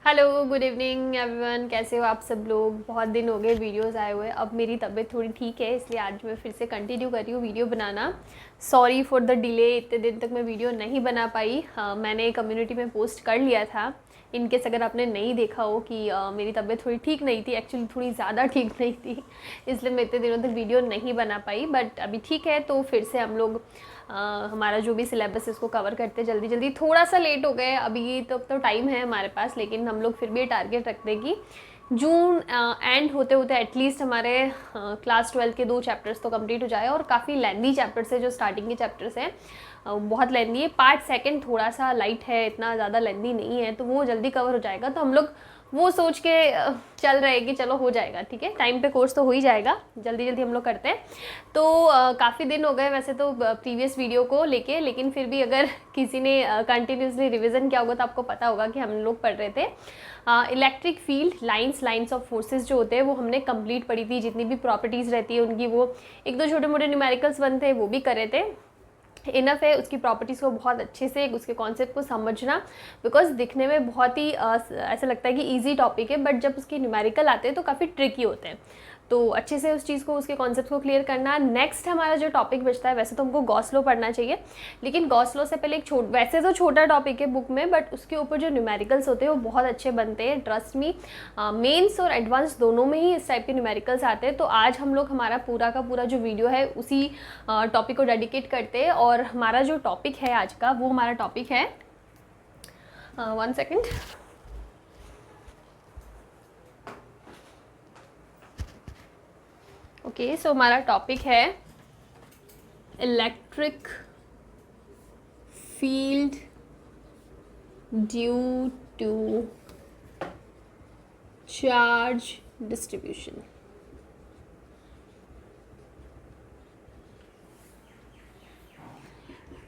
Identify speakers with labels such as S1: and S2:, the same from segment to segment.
S1: Hello, good evening everyone. कैसे हो आप सब लोग? बहुत दिन हो गए वीडियोस आए हुए। अब मेरी तबीयत थोड़ी ठीक है, इसलिए आज मैं फिर से कंटिन्यू कर रही हूँ video banana. Sorry for the delay, इतने दिन तक मैं वीडियो नहीं बना पाई। मैंने कम्युनिटी में पोस्ट कर लिया था, इनकेस अगर आपने नहीं देखा हो कि मेरी तबीयत थोड़ी ठीक नहीं थी, एक्चुअली थोड़ी ज़्यादा ठीक नहीं थी, इसलिए मैं इतने दिनों तक वीडियो नहीं बना पाई। बट अभी ठीक है, तो फिर से हम लोग हमारा जो भी सिलेबस है इसको कवर करते जल्दी जल्दी। थोड़ा सा लेट हो गए, अभी तो टाइम है हमारे पास, लेकिन हम लोग फिर भी टारगेट रखते हैं कि जून एंड होते होते एटलीस्ट हमारे क्लास 12 के 2 चैप्टर्स तो कंप्लीट हो जाए। और काफ़ी लेंदी चैप्टर्स है, जो स्टार्टिंग के चैप्टर्स हैं बहुत लेंदी है। पार्ट सेकंड थोड़ा सा लाइट है, इतना ज़्यादा लेंदी नहीं है, तो वो जल्दी कवर हो जाएगा। तो हम लोग वो सोच के चल रहे हैं कि चलो हो जाएगा, ठीक है, टाइम पे कोर्स तो हो ही जाएगा, जल्दी जल्दी हम लोग करते हैं। तो काफ़ी दिन हो गए वैसे तो प्रीवियस वीडियो को लेके, लेकिन फिर भी अगर किसी ने कंटिन्यूसली रिवीजन किया होगा तो आपको पता होगा कि हम लोग पढ़ रहे थे electric field lines of forces जो होते हैं वो हमने कंप्लीट पढ़ी थी। जितनी भी प्रॉपर्टीज़ रहती है उनकी, वो एक दो छोटे मोटे न्यूमेरिकल्स वन थे वो भी कर रहे थे। इनफ है उसकी प्रॉपर्टीज़ को बहुत अच्छे से, उसके कॉन्सेप्ट को समझना, बिकॉज दिखने में बहुत ही ऐसा लगता है कि इजी टॉपिक है, बट जब उसके न्यूमेरिकल आते हैं तो काफ़ी ट्रिकी होते हैं। तो अच्छे से उस चीज़ को, उसके कॉन्सेप्ट को क्लियर करना। नेक्स्ट हमारा जो टॉपिक बचता है, वैसे तो हमको गॉस लॉ पढ़ना चाहिए, लेकिन गॉस लॉ से पहले एक वैसे तो छोटा टॉपिक है बुक में, बट उसके ऊपर जो न्यूमेरिकल्स होते हैं वो बहुत अच्छे बनते हैं, ट्रस्ट मी। मेंस और एडवांस दोनों में ही इस टाइप के न्यूमेरिकल्स आते हैं। तो आज हम लोग हमारा पूरा का पूरा जो वीडियो है उसी टॉपिक को डेडिकेट करते हैं। और हमारा जो टॉपिक है आज का, वो हमारा टॉपिक है 1 सेकेंड। ओके, सो हमारा टॉपिक है electric field due to charge distribution.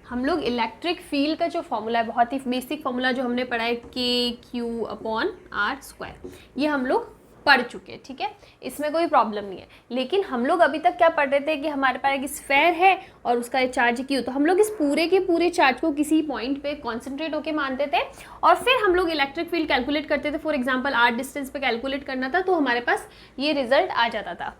S1: हम लोग इलेक्ट्रिक फील्ड का जो फॉर्मूला है, बहुत ही बेसिक फॉर्मूला जो हमने पढ़ा है, KQ/R², ये हम लोग पढ़ चुके हैं, ठीक है, इसमें कोई प्रॉब्लम नहीं है। लेकिन हम लोग अभी तक क्या पढ़ रहे थे कि हमारे पास एक स्फेयर है और उसका चार्ज Q, तो हम लोग इस पूरे के पूरे चार्ज को किसी पॉइंट पे कॉन्सेंट्रेट होके मानते थे, और फिर हम लोग इलेक्ट्रिक फील्ड कैलकुलेट करते थे। फॉर एग्जाम्पल R डिस्टेंस पे कैलकुलेट करना था, तो हमारे पास ये रिजल्ट आ जाता था।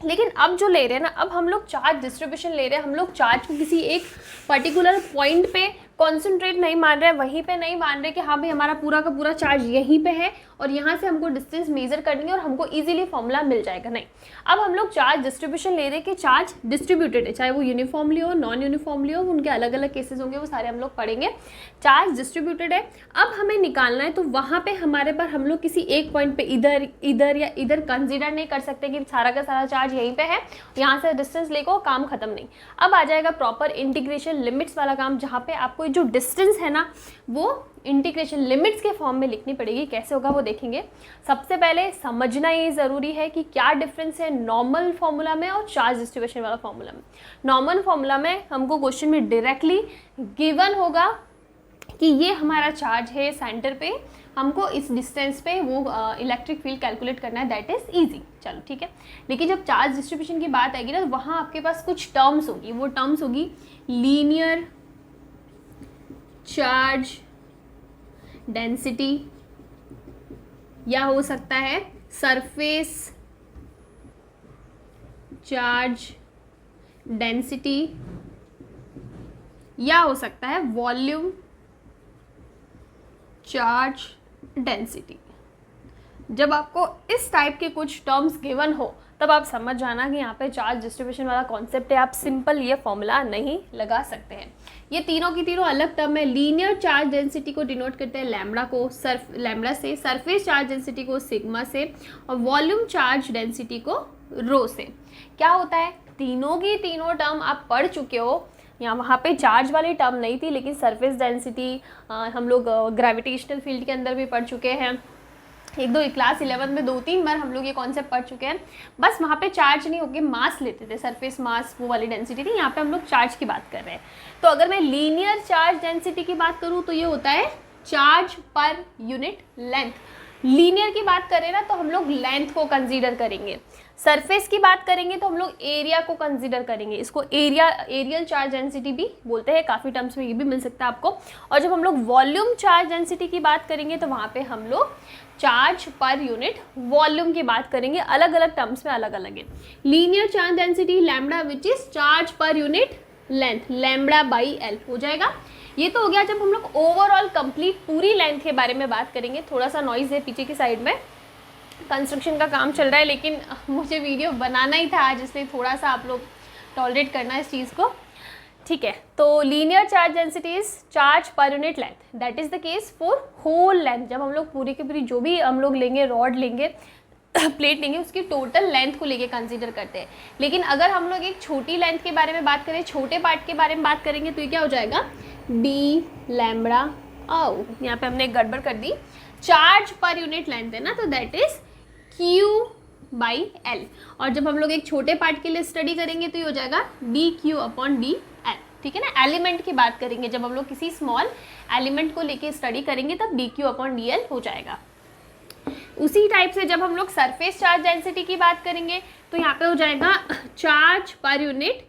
S1: लेकिन अब जो ले रहे हैं ना, अब हम लोग चार्ज डिस्ट्रीब्यूशन ले रहे हैं। हम लोग चार्ज को किसी एक पर्टिकुलर पॉइंट पे कॉन्सेंट्रेट नहीं मान रहे हैं, वहीं पे नहीं मान रहे कि हाँ भाई हमारा पूरा का पूरा चार्ज यहीं पे है और यहाँ से हमको डिस्टेंस मेजर करनी है और हमको इजीली फॉर्मूला मिल जाएगा। नहीं, अब हम लोग चार्ज डिस्ट्रीब्यूशन ले रहे हैं कि चार्ज डिस्ट्रीब्यूटेड है, चाहे वो यूनिफॉर्मली हो, नॉन यूनिफॉर्मली हो, उनके अलग अलग केसेस होंगे, वो सारे हम लोग पढ़ेंगे। चार्ज डिस्ट्रीब्यूटेड है, अब हमें निकालना है, तो वहाँ पे हमारे पर हम लोग किसी एक पॉइंट पे इधर इधर या इधर कंसिडर नहीं कर सकते कि सारा का सारा चार्ज यहीं पे है, यहाँ से डिस्टेंस लेको, काम खत्म नहीं। अब आ जाएगा प्रॉपर इंटीग्रेशन लिमिट्स वाला काम, जहाँ पे आपको जो डिस्टेंस है ना, वो इंटीग्रेशन लिमिट्स के फॉर्म में लिखनी पड़ेगी। कैसे होगा वो देखेंगे। सबसे पहले समझना ये ज़रूरी है कि क्या डिफरेंस है नॉर्मल फॉर्मूला में और चार्ज डिस्ट्रीब्यूशन वाला फॉर्मूला में। नॉर्मल फॉर्मूला में हमको क्वेश्चन में डायरेक्टली गिवन होगा कि ये हमारा चार्ज है सेंटर पे, हमको इस डिस्टेंस पे वो इलेक्ट्रिक फील्ड कैलकुलेट करना है, दैट इज़ ईजी। चलो ठीक है। लेकिन जब चार्ज डिस्ट्रीब्यूशन की बात आएगी ना, तो वहाँ आपके पास कुछ टर्म्स होगी। वो टर्म्स होगी लीनियर चार्ज डेंसिटी, या हो सकता है सरफेस चार्ज डेंसिटी, या हो सकता है वॉल्यूम चार्ज डेंसिटी। जब आपको इस टाइप के कुछ टर्म्स गिवन हो, तब आप समझ जाना कि यहाँ पे चार्ज डिस्ट्रीब्यूशन वाला कॉन्सेप्ट है। आप सिंपल ये फॉर्मूला नहीं लगा सकते हैं। ये तीनों की तीनों अलग टर्म है। लीनियर चार्ज डेंसिटी को डिनोट करते हैं लैम्बडा से, सरफेस चार्ज डेंसिटी को सिग्मा से, और वॉल्यूम चार्ज डेंसिटी को रो से। क्या होता है, तीनों की तीनों टर्म आप पढ़ चुके हो। यहाँ वहाँ पे चार्ज वाली टर्म नहीं थी, लेकिन सरफेस डेंसिटी हम लोग ग्रेविटेशनल फील्ड के अंदर भी पढ़ चुके हैं। एक दो क्लास 11 में 2-3 बार हम लोग ये कॉन्सेप्ट पढ़ चुके हैं। बस वहाँ पे चार्ज नहीं होके मास लेते थे, सरफेस मास वो वाली डेंसिटी थी। यहाँ पे हम लोग चार्ज की बात कर रहे हैं। तो अगर मैं लीनियर चार्ज डेंसिटी की बात करूँ, तो ये होता है charge per unit length. Linear की बात करें ना तो हम लोग लेंथ को कंसीडर करेंगे, सरफेस की बात करेंगे तो हम लोग एरिया को कंसीडर करेंगे, इसको एरियल चार्ज डेंसिटी भी बोलते हैं, काफ़ी टर्म्स में ये भी मिल सकता है आपको। और जब हम लोग वॉल्यूम चार्ज डेंसिटी की बात करेंगे तो वहाँ पे हम लोग चार्ज पर यूनिट वॉल्यूम की बात करेंगे, अलग अलग टर्म्स में अलग अलग है। Linear charge density lambda which is charge per unit length, lambda by L हो जाएगा। ये तो हो गया जब हम लोग ओवरऑल कंप्लीट पूरी लेंथ के बारे में बात करेंगे। थोड़ा सा नॉइज़ है पीछे की साइड में, कंस्ट्रक्शन का काम चल रहा है, लेकिन मुझे वीडियो बनाना ही था आज, इसलिए थोड़ा सा आप लोग टॉलरेट करना है इस चीज़ को, ठीक है। तो linear charge density is charge per unit length, that is the case for whole length. जब हम लोग पूरी की पूरी जो भी हम लोग लेंगे, रॉड लेंगे, प्लेट लेंगे, उसकी टोटल लेंथ को लेके कंसीडर करते हैं। लेकिन अगर हम लोग एक छोटी लेंथ के बारे में बात करें, छोटे पार्ट के बारे में बात करेंगे, तो ये क्या हो जाएगा, डी लैम्बडा आओ, यहाँ पे हमने एक गड़बड़ कर दी, चार्ज पर यूनिट लेंथ है ना, तो that is Q by L. और जब हम लोग एक छोटे पार्ट के लिए स्टडी करेंगे तो ये हो जाएगा D q upon D L, ठीक है ना। एलिमेंट की बात करेंगे, जब हम लोग किसी स्मॉल एलिमेंट को लेके स्टडी करेंगे तब D q upon D L हो जाएगा। उसी टाइप से जब हम लोग सरफेस चार्ज डेंसिटी की बात करेंगे तो यहाँ पे हो जाएगा चार्ज पर यूनिट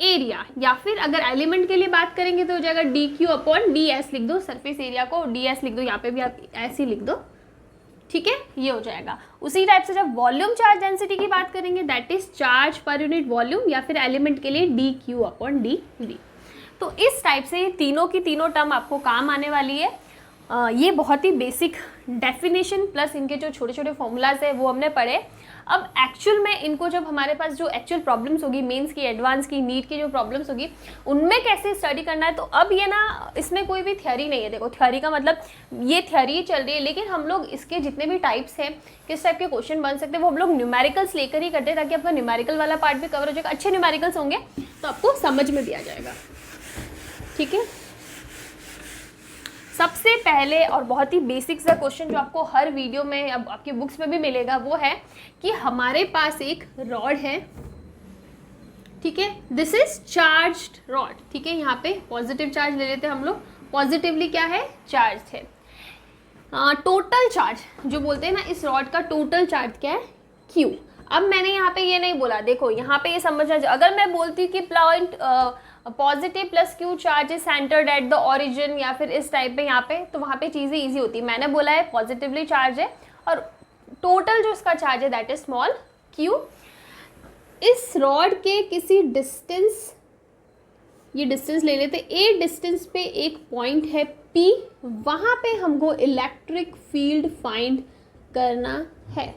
S1: एरिया, या फिर अगर एलिमेंट के लिए बात करेंगे तो हो जाएगा D q upon D S, लिख दो सरफेस एरिया को डी एस लिख दो, यहाँ पे भी आप एस ही लिख दो, ठीक है, ये हो जाएगा। उसी टाइप से जब वॉल्यूम चार्ज डेंसिटी की बात करेंगे that is charge per unit volume, या फिर एलिमेंट के लिए d q upon d v. तो इस टाइप से तीनों की तीनों टर्म आपको काम आने वाली है। ये बहुत ही बेसिक डेफिनेशन प्लस इनके जो छोटे छोटे फॉर्मूलाज है वो हमने पढ़े। अब एक्चुअल में इनको जब हमारे पास जो एक्चुअल प्रॉब्लम्स होगी, मेंस की, एडवांस की, नीट की जो प्रॉब्लम्स होगी, उनमें कैसे स्टडी करना है, तो अब ये ना, इसमें कोई भी थ्योरी नहीं है। देखो थ्योरी का मतलब ये थ्योरी चल रही है, लेकिन हम लोग इसके जितने भी टाइप्स हैं, किस टाइप के क्वेश्चन बन सकते हैं, वो हम लोग न्यूमेरिकल्स लेकर ही करते हैं, ताकि आपका न्यूमेरिकल वाला पार्ट भी कवर हो जाएगा। अच्छे न्यूमेरिकल्स होंगे तो आपको समझ में भी आ जाएगा, ठीक है। सबसे पहले और बहुत ही बेसिक सा क्वेश्चन जो आपको हर वीडियो में, अब आपकी बुक्स में भी मिलेगा, वो है कि हमारे पास एक रॉड है, ठीक है, दिस इज चार्ज्ड रॉड, ठीक है। यहाँ पे पॉजिटिव चार्ज ले लेते हैं हम लोग, पॉजिटिवली क्या है, चार्ज है। टोटल चार्ज जो बोलते हैं ना, इस रॉड का टोटल चार्ज क्या है, क्यू। अब मैंने यहाँ पे ये नहीं बोला, देखो यहाँ पे ये समझना, अगर मैं बोलती हूँ कि point positive plus Q charge is centred at the origin, या फिर इस टाइप पे यहाँ पे, तो वहाँ पे चीज़ें इजी होती है। मैंने बोला है पॉजिटिवली चार्ज है और टोटल जो इसका चार्ज है दैट इज स्मॉल क्यू। इस रॉड के किसी डिस्टेंस, ये डिस्टेंस ले लेते, ए डिस्टेंस पे एक पॉइंट है P, वहाँ पे हमको इलेक्ट्रिक फील्ड फाइंड करना है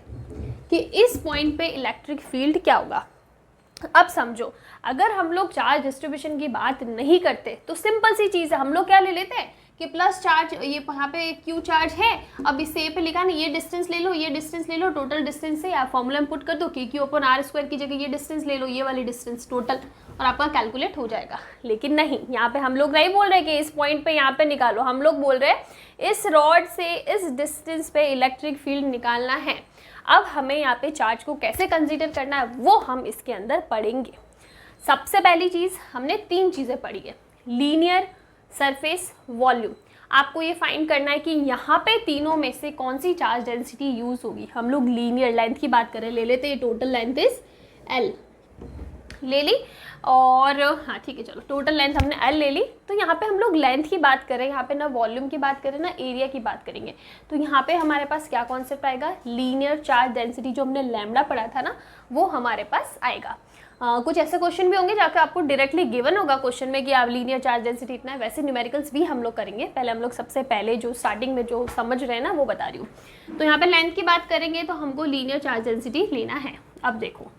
S1: कि इस पॉइंट पे इलेक्ट्रिक फील्ड क्या होगा। अब समझो, अगर हम लोग चार्ज डिस्ट्रीब्यूशन की बात नहीं करते तो सिंपल सी चीज़ है, हम लोग क्या ले लेते हैं कि प्लस चार्ज, ये यहाँ पे क्यू चार्ज है, अब इसे ए पे लिखा ना, ये डिस्टेंस ले लो, ये डिस्टेंस ले लो, टोटल डिस्टेंस से आप फॉर्मूला में पुट कर दो कि क्यू अपन आर स्क्वायर की जगह ये डिस्टेंस ले लो, ये वाली डिस्टेंस टोटल, और आपका कैलकुलेट हो जाएगा। लेकिन नहीं, यहाँ पे हम लोग नहीं बोल रहे कि इस पॉइंट पे यहाँ पे निकालो, हम लोग बोल रहे हैं इस रॉड से इस डिस्टेंस पे इलेक्ट्रिक फील्ड निकालना है। अब हमें यहाँ पे चार्ज को कैसे कंसीडर करना है वो हम इसके अंदर पढ़ेंगे। सबसे पहली चीज़ हमने 3 चीज़ें पढ़ी है, लीनियर, सरफेस, वॉल्यूम। आपको ये फाइंड करना है कि यहाँ पे तीनों में से कौन सी चार्ज डेंसिटी यूज़ होगी। हम लोग लीनियर लेंथ की बात करें, ले लेते हैं, टोटल लेंथ इज L ले ली, और हाँ ठीक है, चलो टोटल लेंथ हमने L ले ली। तो यहाँ पे हम लोग लेंथ की बात करें, यहाँ पे ना वॉल्यूम की बात करें ना एरिया की बात करेंगे, तो यहाँ पे हमारे पास क्या कॉन्सेप्ट आएगा, लीनियर चार्ज डेंसिटी, जो हमने लैम्बडा पढ़ा था ना, वो हमारे पास आएगा। कुछ ऐसे क्वेश्चन भी होंगे जाकर आपको डायरेक्टली गिवन होगा क्वेश्चन में कि आप लीनियर चार्ज डेंसिटी इतना है, वैसे न्यूमेरिकल्स भी हम लोग करेंगे। पहले हम लोग सबसे पहले जो स्टार्टिंग में जो समझ रहे हैं ना वो बता रही हूँ। तो यहाँ पे लेंथ की बात करेंगे तो हमको लीनियर चार्ज डेंसिटी लेना है। अब देखो,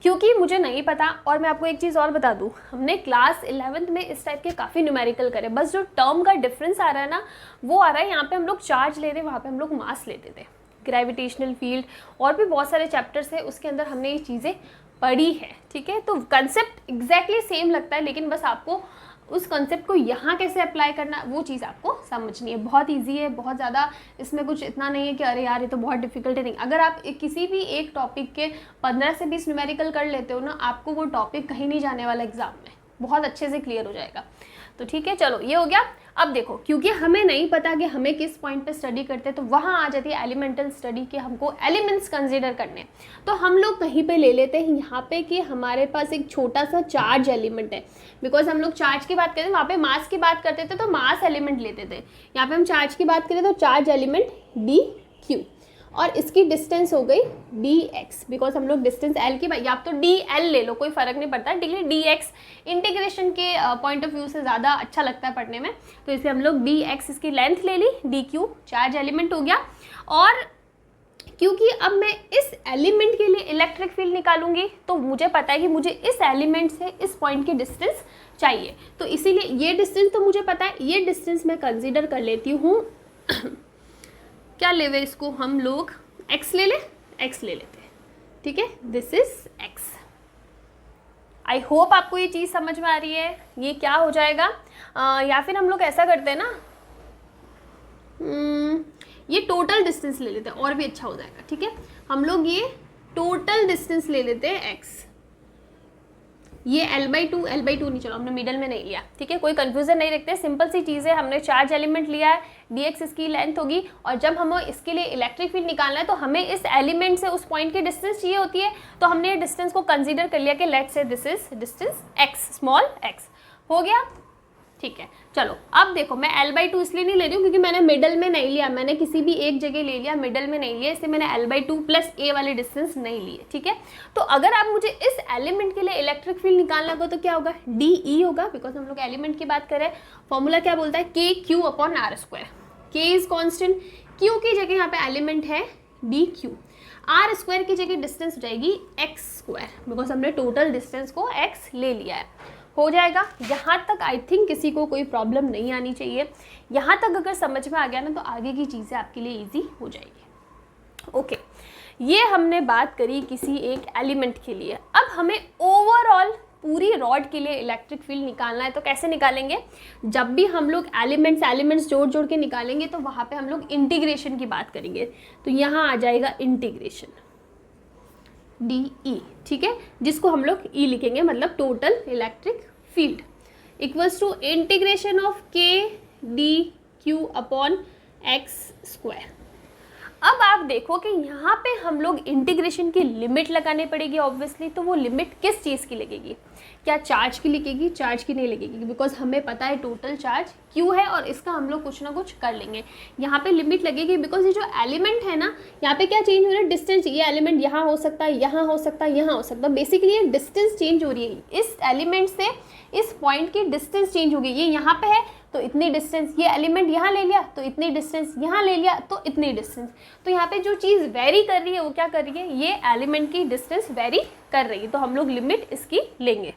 S1: क्योंकि मुझे नहीं पता, और मैं आपको एक चीज़ और बता दूँ, हमने क्लास 11th में इस टाइप के काफ़ी न्यूमेरिकल करे, बस जो टर्म का डिफरेंस आ रहा है ना वो आ रहा है, यहाँ पे हम लोग चार्ज ले रहे, वहाँ पे हम लोग मास लेते थे, ग्रेविटेशनल फील्ड और भी बहुत सारे चैप्टर्स है उसके अंदर हमने ये चीज़ें पढ़ी है, ठीक है। तो कंसेप्ट एग्जैक्टली सेम लगता है, लेकिन बस आपको उस कंसेप्ट को यहाँ कैसे अप्लाई करना वो चीज़ आपको समझनी है। बहुत इजी है, बहुत ज़्यादा इसमें कुछ इतना नहीं है कि अरे यार ये तो बहुत डिफिकल्ट है, नहीं। अगर आप किसी भी एक टॉपिक के 15 से 20 न्यूमेरिकल कर लेते हो ना, आपको वो टॉपिक कहीं नहीं जाने वाला एग्जाम में, बहुत अच्छे से क्लियर हो जाएगा। तो ठीक है, चलो ये हो गया। अब देखो, क्योंकि हमें नहीं पता कि हमें किस पॉइंट पे स्टडी करते हैं, तो वहाँ आ जाती है एलिमेंटल स्टडी के हमको एलिमेंट्स कंसीडर करने। तो हम लोग कहीं पे ले लेते हैं यहाँ पे कि हमारे पास एक छोटा सा चार्ज एलिमेंट है, बिकॉज हम लोग चार्ज की बात करते थे, वहाँ पे मास की बात करते थे तो मास एलिमेंट लेते थे। यहाँ पे हम चार्ज की बात करें तो चार्ज एलिमेंट डी क्यू, और इसकी डिस्टेंस हो गई डी एक्स, बिकॉज हम लोग डिस्टेंस एल की, या आप तो डी एल ले लो, कोई फर्क नहीं पड़ता, ठीक है। डी एक्स इंटीग्रेशन के पॉइंट ऑफ व्यू से ज़्यादा अच्छा लगता है पढ़ने में, तो इसलिए हम लोग डी एक्स इसकी लेंथ ले ली, डी क्यू चार्ज एलिमेंट हो गया। और क्योंकि अब मैं इस एलिमेंट के लिए इलेक्ट्रिक फील्ड निकालूंगी, तो मुझे पता है कि मुझे इस एलिमेंट से इस पॉइंट की डिस्टेंस चाहिए, तो इसीलिए ये डिस्टेंस तो मुझे पता है, ये डिस्टेंस मैं कंसिडर कर लेती हूँ क्या लेवे इसको हम लोग, x ले ले, x ले लेते हैं, ठीक है, this is x। I hope आपको ये चीज़ समझ में आ रही है। ये क्या हो जाएगा, या फिर हम लोग ऐसा करते हैं ना, ये टोटल डिस्टेंस ले लेते हैं और भी अच्छा हो जाएगा, ठीक है। हम लोग ये टोटल डिस्टेंस ले लेते हैं x, ये L/2 नहीं, चलो हमने मिडल में नहीं लिया, ठीक है, कोई कंफ्यूजन नहीं रखते, सिंपल सी चीज़ है। हमने चार्ज एलिमेंट लिया है, dx इसकी लेंथ होगी, और जब हमें इसके लिए इलेक्ट्रिक फील्ड निकालना है तो हमें इस एलिमेंट से उस पॉइंट की डिस्टेंस चाहिए होती है, तो हमने ये डिस्टेंस को कंसीडर कर लिया कि let's say this is distance x, small x हो गया, ठीक है। चलो अब देखो, मैं L/2 इसलिए नहीं ले रही हूँ क्योंकि मैंने मिडल में नहीं लिया, मैंने किसी भी एक जगह ले लिया, मिडल में नहीं लिया, इसलिए मैंने L/2 प्लस a वाले डिस्टेंस नहीं लिए, ठीक है। तो अगर आप मुझे इस एलिमेंट के लिए इलेक्ट्रिक फील्ड निकालना होगा तो क्या होगा, DE होगा, बिकॉज हम लोग एलिमेंट की बात करें, फॉर्मूला क्या बोलता है, KQ/R²। K is constant, Q की जगह यहाँ पे एलिमेंट है DQ, R² की जगह डिस्टेंस हो जाएगी x², बिकॉज हमने टोटल डिस्टेंस को x ले लिया है। हो जाएगा, यहाँ तक आई थिंक किसी को कोई प्रॉब्लम नहीं आनी चाहिए। यहाँ तक अगर समझ में आ गया ना तो आगे की चीज़ें आपके लिए इजी हो जाएगी। ओके, ये हमने बात करी किसी एक एलिमेंट के लिए। अब हमें ओवरऑल पूरी रॉड के लिए इलेक्ट्रिक फील्ड निकालना है, तो कैसे निकालेंगे, जब भी हम लोग एलिमेंट्स जोड़ के निकालेंगे तो वहाँ पे हम लोग इंटीग्रेशन की बात करेंगे, तो यहाँ आ जाएगा इंटीग्रेशन DE, ठीक है, जिसको हम लोग E लिखेंगे, मतलब total electric field equals to integration of KdQ/x²। अब आप देखो कि यहाँ पे हम लोग इंटीग्रेशन की लिमिट लगानी पड़ेगी ऑब्वियसली, तो वो लिमिट किस चीज़ की लगेगी, क्या चार्ज की लगेगी, चार्ज की नहीं लगेगी, बिकॉज हमें पता है टोटल चार्ज Q है और इसका हम लोग कुछ ना कुछ कर लेंगे। यहाँ पे लिमिट लगेगी बिकॉज ये जो एलिमेंट है ना, यहाँ पे क्या चेंज हो रहा है, डिस्टेंस, ये एलिमेंट यहाँ हो सकता है, यहाँ हो सकता है, यहाँ हो सकता है, बेसिकली ये डिस्टेंस चेंज हो रही है, इस एलिमेंट से इस पॉइंट की डिस्टेंस चेंज हो गई, ये यहाँ पे है तो इतनी डिस्टेंस, ये एलिमेंट यहाँ ले लिया तो इतनी डिस्टेंस, यहाँ ले लिया तो इतनी डिस्टेंस, तो यहाँ पे जो चीज़ वेरी कर रही है वो क्या कर रही है, ये एलिमेंट की डिस्टेंस वेरी कर रही है, तो हम लोग लिमिट इसकी लेंगे।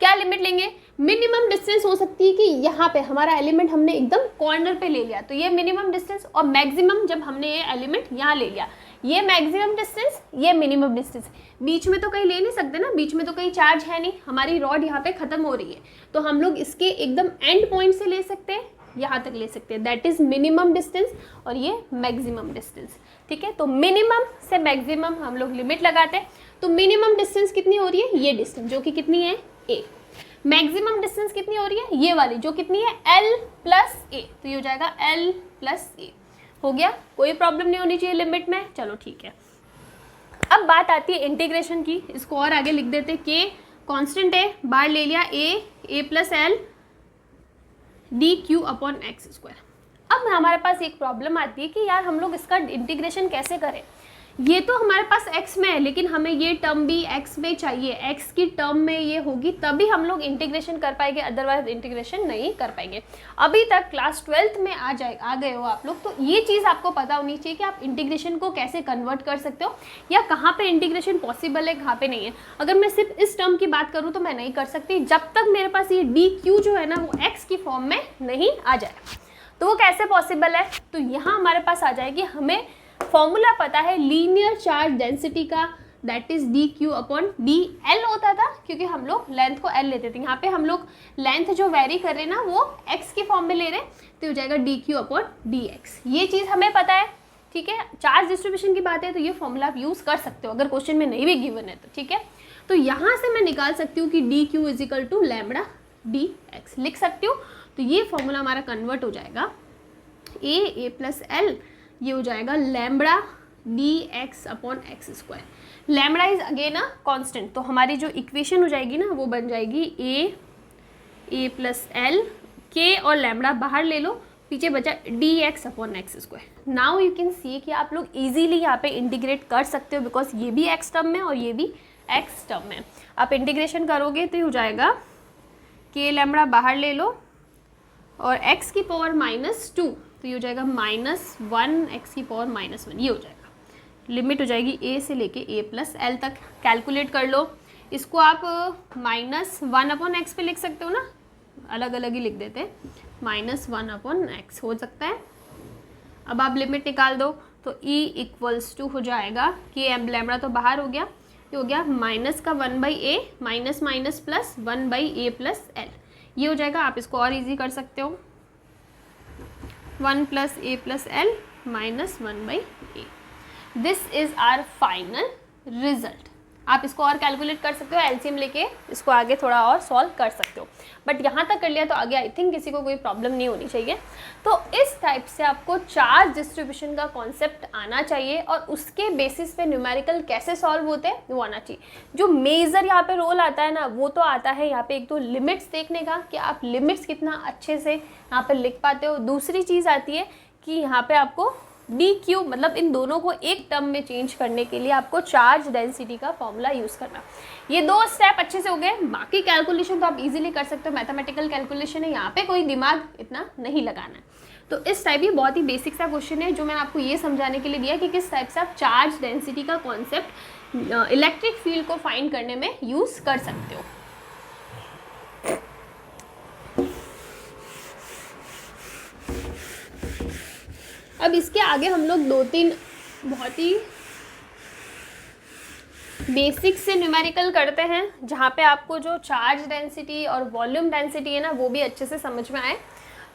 S1: क्या लिमिट लेंगे, मिनिमम डिस्टेंस हो सकती है कि यहाँ पे हमारा एलिमेंट हमने एकदम कॉर्नर पे ले लिया तो ये मिनिमम डिस्टेंस, और मैक्सिमम जब हमने ये एलिमेंट यहाँ ले लिया, ये मैक्सिमम डिस्टेंस, ये मिनिमम डिस्टेंस। बीच में तो कहीं ले नहीं सकते ना, बीच में तो कहीं चार्ज है नहीं, हमारी रॉड यहाँ पे खत्म हो रही है, तो हम लोग इसके एकदम एंड पॉइंट से ले सकते हैं, यहाँ तक ले सकते हैं, दैट इज मिनिमम डिस्टेंस, और ये मैक्सिमम डिस्टेंस, ठीक है। तो मिनिमम से मैक्सिमम हम लोग लिमिट लगाते हैं, तो मिनिमम डिस्टेंस कितनी हो रही है, ये डिस्टेंस जो कि कितनी है a, मैक्सिमम डिस्टेंस कितनी हो रही है, ये वाली जो कितनी है L+a, तो ये हो जाएगा L+a। हो गया, कोई प्रॉब्लम नहीं होनी चाहिए लिमिट में, चलो ठीक है। अब बात आती है इंटीग्रेशन की, इसको और आगे लिख देते, k कांस्टेंट है, बाहर ले लिया a+L dQ/x²। अब हमारे पास एक प्रॉब्लम आती है कि यार हम लोग इसका इंटीग्रेशन कैसे करें, ये तो हमारे पास x में है लेकिन हमें ये टर्म भी x में चाहिए, x की टर्म में ये होगी तभी हम लोग इंटीग्रेशन कर पाएंगे, अदरवाइज इंटीग्रेशन नहीं कर पाएंगे। अभी तक क्लास 12th में आ गए हो आप लोग, तो ये चीज़ आपको पता होनी चाहिए कि आप इंटीग्रेशन को कैसे कन्वर्ट कर सकते हो, या कहाँ पे इंटीग्रेशन पॉसिबल है, कहाँ पे नहीं है। अगर मैं सिर्फ इस टर्म की बात करूँ तो मैं नहीं कर सकती जब तक मेरे पास ये DQ जो है ना वो x की फॉर्म में नहीं आ जाए। तो वो कैसे पॉसिबल है, तो यहाँ हमारे पास आ जाएगी, हमें फॉर्मूला पता है लीनियर चार्ज डेंसिटी का, दैट इज dQ/dl होता था, क्योंकि हम लोग लेंथ को L लेते थे, यहाँ पे हम लोग लेंथ जो वेरी कर रहे हैं ना वो x की फॉर्म में ले रहे हैं, तो हो जाएगा dQ/dx। ये चीज़ हमें पता है, ठीक है। चार्ज डिस्ट्रीब्यूशन की बात है तो ये फॉर्मूला आप यूज़ कर सकते हो अगर क्वेश्चन में नहीं भी गिवन है तो, ठीक है। तो यहाँ से मैं निकाल सकती हूँ कि d q is equal to lambda d x, लिख सकती हूँ। तो ये फॉर्मूला हमारा कन्वर्ट हो जाएगा ए प्लस एल, ये हो जाएगा lambda d x upon x square. Lambda is again a constant, तो हमारी जो इक्वेशन हो जाएगी ना वो बन जाएगी ए प्लस एल, के और लैम्बडा बाहर ले लो, पीछे बचा D x upon x square. Now you can see कि आप लोग इजीली यहाँ पे इंटीग्रेट कर सकते हो, बिकॉज ये भी एक्स टर्म में और ये भी एक्स टर्म में। आप इंटीग्रेशन करोगे तो ये हो जाएगा के लैम्बडा बाहर ले लो और x की पावर -2, तो ये हो जाएगा -1 x की पावर -1, ये हो जाएगा। लिमिट हो जाएगी a से लेके a प्लस एल तक। कैलकुलेट कर लो इसको, आप -1 अपॉन एक्स पे लिख सकते हो ना, अलग अलग ही लिख देते हैं, -1 अपॉन एक्स हो सकता है। अब आप लिमिट निकाल दो तो e इक्वल्स टू हो जाएगा कि लैम्बडा तो बाहर हो गया, ये हो गया माइनस का 1/a minus minus plus 1/a plus L, ये हो जाएगा। आप इसको और इजी कर सकते हो, 1 plus a plus l minus 1/a। This is our final result. आप इसको और कैलकुलेट कर सकते हो, एलसीएम लेके इसको आगे थोड़ा और सॉल्व कर सकते हो, बट यहाँ तक कर लिया तो आगे आई थिंक किसी को कोई प्रॉब्लम नहीं होनी चाहिए। तो इस टाइप से आपको चार्ज डिस्ट्रीब्यूशन का कॉन्सेप्ट आना चाहिए और उसके बेसिस पे न्यूमेरिकल कैसे सॉल्व होते हैं वो आना चाहिए। जो मेजर यहाँ पे रोल आता है ना वो तो आता है यहाँ पे एक तो लिमिट्स देखने का, कि आप लिमिट्स कितना अच्छे से यहाँ पे लिख पाते हो। दूसरी चीज़ आती है कि यहाँ पे आपको डी क्यू, मतलब इन दोनों को एक टर्म में चेंज करने के लिए आपको चार्ज डेंसिटी का फॉर्मूला यूज़ करना। ये 2 स्टेप अच्छे से हो गए, बाकी कैलकुलेशन तो आप इजीली कर सकते हो, मैथमेटिकल कैलकुलेशन है, यहाँ पे कोई दिमाग इतना नहीं लगाना है। तो इस टाइप ये बहुत ही बेसिक सा क्वेश्चन है जो मैंने आपको ये समझाने के लिए दिया कि किस टाइप से आप चार्ज डेंसिटी का कॉन्सेप्ट इलेक्ट्रिक फील्ड को फाइंड करने में यूज़ कर सकते हो। अब इसके आगे हम लोग 2-3 बहुत ही बेसिक से न्यूमेरिकल करते हैं, जहाँ पे आपको जो चार्ज डेंसिटी और वॉल्यूम डेंसिटी है ना वो भी अच्छे से समझ में आए।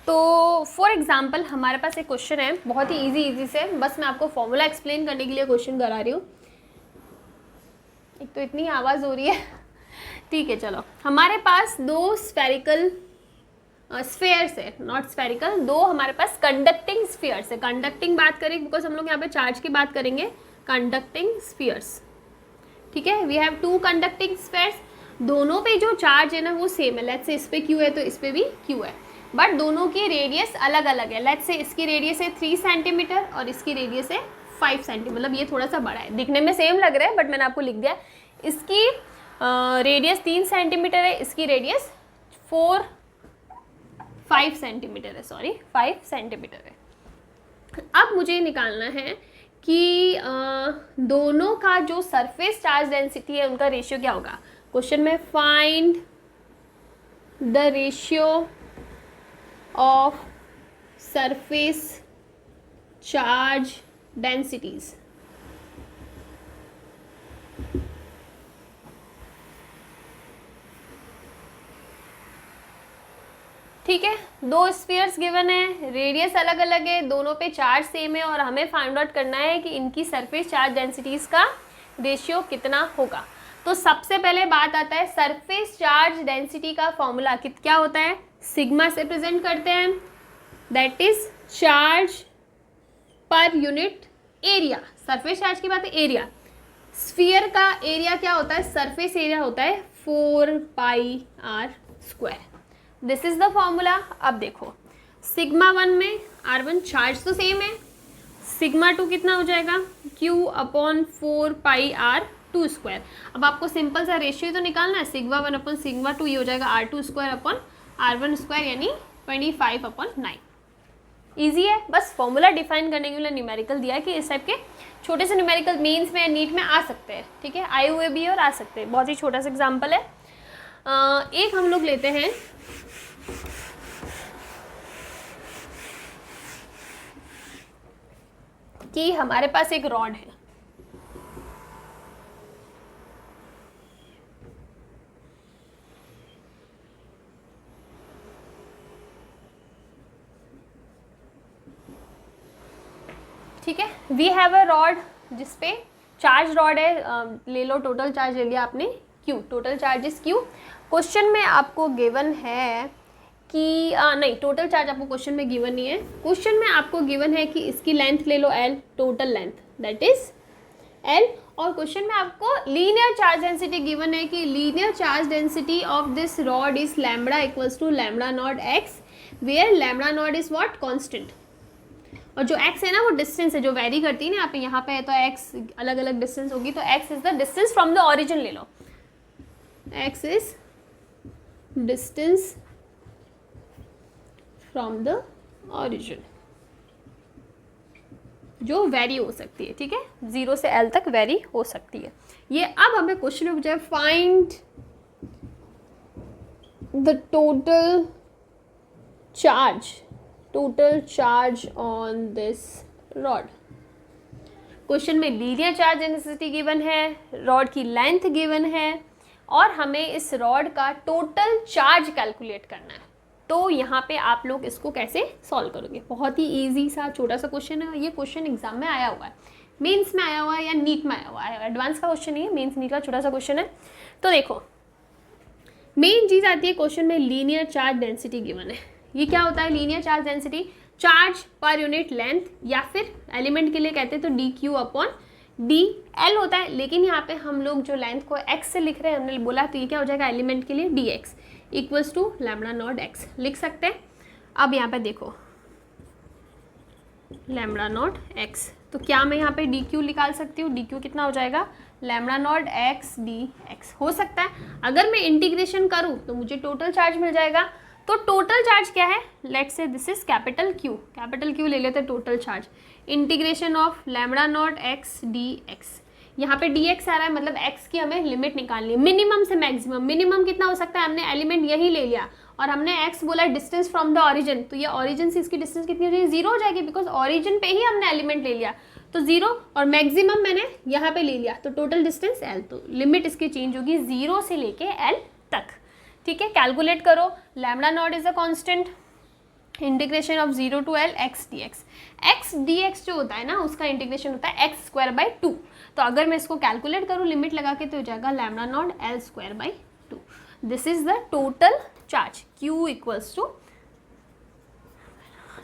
S1: तो फॉर एग्जांपल हमारे पास एक क्वेश्चन है बहुत ही इजी से, बस मैं आपको फॉर्मूला एक्सप्लेन करने के लिए क्वेश्चन करा रही हूँ। एक तो इतनी आवाज़ हो रही है, ठीक है चलो। हमारे पास 2 स्फेरिकल स्फेयर्स है, नॉट स्फेरिकल, 2 हमारे पास कंडक्टिंग स्फीयर्स है। कंडक्टिंग बात करें बिकॉज हम लोग यहाँ पे चार्ज की बात करेंगे, कंडक्टिंग स्फीयर्स, ठीक है। वी हैव 2 कंडक्टिंग स्फीयर्स, दोनों पे जो चार्ज है ना वो सेम है। लेट्स से इस पे क्यू है तो इस पे भी क्यू है, बट दोनों की रेडियस अलग अलग है। लेट्स से इसकी रेडियस है 3 सेंटीमीटर और इसकी रेडियस है 5 सेंटीमीटर, मतलब ये थोड़ा सा बड़ा है, दिखने में सेम लग रहा है बट मैंने आपको लिख दिया। इसकी रेडियस 3 सेंटीमीटर है, इसकी रेडियस 5 सेंटीमीटर है, सॉरी 5 सेंटीमीटर है। अब मुझे निकालना है कि दोनों का जो सरफेस चार्ज डेंसिटी है उनका रेशियो क्या होगा। क्वेश्चन में find the ratio of surface charge densities. ठीक है, 2 स्फीयर्स गिवन है, रेडियस अलग अलग है, दोनों पे चार्ज सेम है और हमें फाइंड आउट करना है कि इनकी सरफेस चार्ज डेंसिटीज का रेशियो कितना होगा। तो सबसे पहले बात आता है सरफेस चार्ज डेंसिटी का फॉर्मूला क्या होता है, सिग्मा से प्रेजेंट करते हैं, that is charge per unit area. Surface charge की बात है, एरिया, स्फीयर का एरिया क्या होता है, सरफेस एरिया होता है 4πr²। This is the formula. अब देखो सिग्मा 1 में R1 चार्ज तो सेम है, सिग्मा 2 कितना हो जाएगा, Q अपॉन 4πr²। अब आपको सिंपल सा रेशियो तो निकालना है, सिग्मा 1 अपॉन सिग्मा 2, ये हो जाएगा R2² अपॉन R1² यानी 25/9। ईजी है, बस फॉर्मूला डिफाइन करने के लिए न्यूमेरिकल दिया है कि इस टाइप के छोटे से न्यूमेरिकल मेंस में नीट में आ सकते हैं, ठीक है, आए हुए भी है और आ सकते हैं। बहुत ही छोटा सा एग्जाम्पल है। एक हम लोग लेते हैं कि हमारे पास एक रॉड है, ठीक है, वी हैव अ रॉड जिसपे चार्ज रॉड है, ले लो टोटल चार्ज ले लिया आपने Q, total charge is Q। Question में आपको गिवन है कि नहीं, टोटल चार्ज आपको क्वेश्चन में गिवन नहीं है। क्वेश्चन में आपको गिवन है कि इसकी लेंथ ले लो L, total length that is L, और क्वेश्चन में आपको लीनियर चार्ज डेंसिटी गिवन है कि linear charge density of this rod is lambda equals to lambda naught x, where lambda naught is what, constant, और जो x है ना वो डिस्टेंस है जो वेरी करती है ना, यहाँ पे है तो x अलग अलग डिस्टेंस होगी, तो x is the distance from the origin ले लो, x is distance from the origin, जो वेरी हो सकती है, ठीक है, 0 से L तक वेरी हो सकती है। ये अब हमें क्वेश्चन में पूछा है find the total charge on this rod. Question में लीनियर चार्ज डेंसिटी गिवन है, रॉड की लेंथ गिवन है, और हमें इस रॉड का टोटल चार्ज कैलकुलेट करना है। तो यहाँ पे आप लोग इसको कैसे सॉल्व करोगे, बहुत ही इजी सा छोटा सा क्वेश्चन है। ये क्वेश्चन एग्जाम में आया हुआ है, मेंस में आया हुआ है या नीट में आया हुआ है, एडवांस का क्वेश्चन नहीं है, मेंस नीट का छोटा सा क्वेश्चन है। तो देखो मेन चीज़ आती है क्वेश्चन में लीनियर चार्ज डेंसिटी गिवन है। ये क्या होता है linear charge density, charge per unit length, या फिर एलिमेंट के लिए कहते हैं तो dq अपॉन dl होता है, लेकिन यहाँ पे हम लोग जो लेंथ को x से लिख रहे हैं, हमने बोला तो ये क्या हो जाएगा एलिमेंट के लिए dx equals to lambda naught x लिख सकते हैं। अब यहाँ पे देखो लैम्बडा नॉट x, तो क्या मैं यहाँ पे dq निकाल सकती हूँ, dq कितना हो जाएगा लैम्बडा नॉट x dx हो सकता है। अगर मैं इंटीग्रेशन करूँ तो मुझे टोटल चार्ज मिल जाएगा। तो टोटल चार्ज क्या है, let's say this is capital Q ले लेते हैं total charge, integration of lambda naught x dx, यहाँ पे dx आ रहा है मतलब x की हमें लिमिट निकालनी है मिनिमम से मैक्सिमम। मिनिमम कितना हो सकता है, हमने एलिमेंट यही ले लिया और हमने x बोला डिस्टेंस फ्रॉम द ऑरिजिन, तो ये ऑरिजिन से इसकी डिस्टेंस कितनी हो जाएगी, 0 हो जाएगी, बिकॉज ऑरिजिन पे ही हमने एलिमेंट ले लिया, तो 0, और मैक्सिमम मैंने यहाँ पे ले लिया, तो टोटल डिस्टेंस L, तो लिमिट इसकी चेंज होगी 0 से लेके L तक, ठीक है। कैलकुलेट करो, lambda naught is a constant, integration of 0 to L x dx जो होता है ना उसका इंटीग्रेशन होता है x²/2। तो अगर मैं इसको कैलकुलेट करूँ लिमिट लगा के तो हो जाएगा lambda naught L²/2। This is the total charge Q equals to,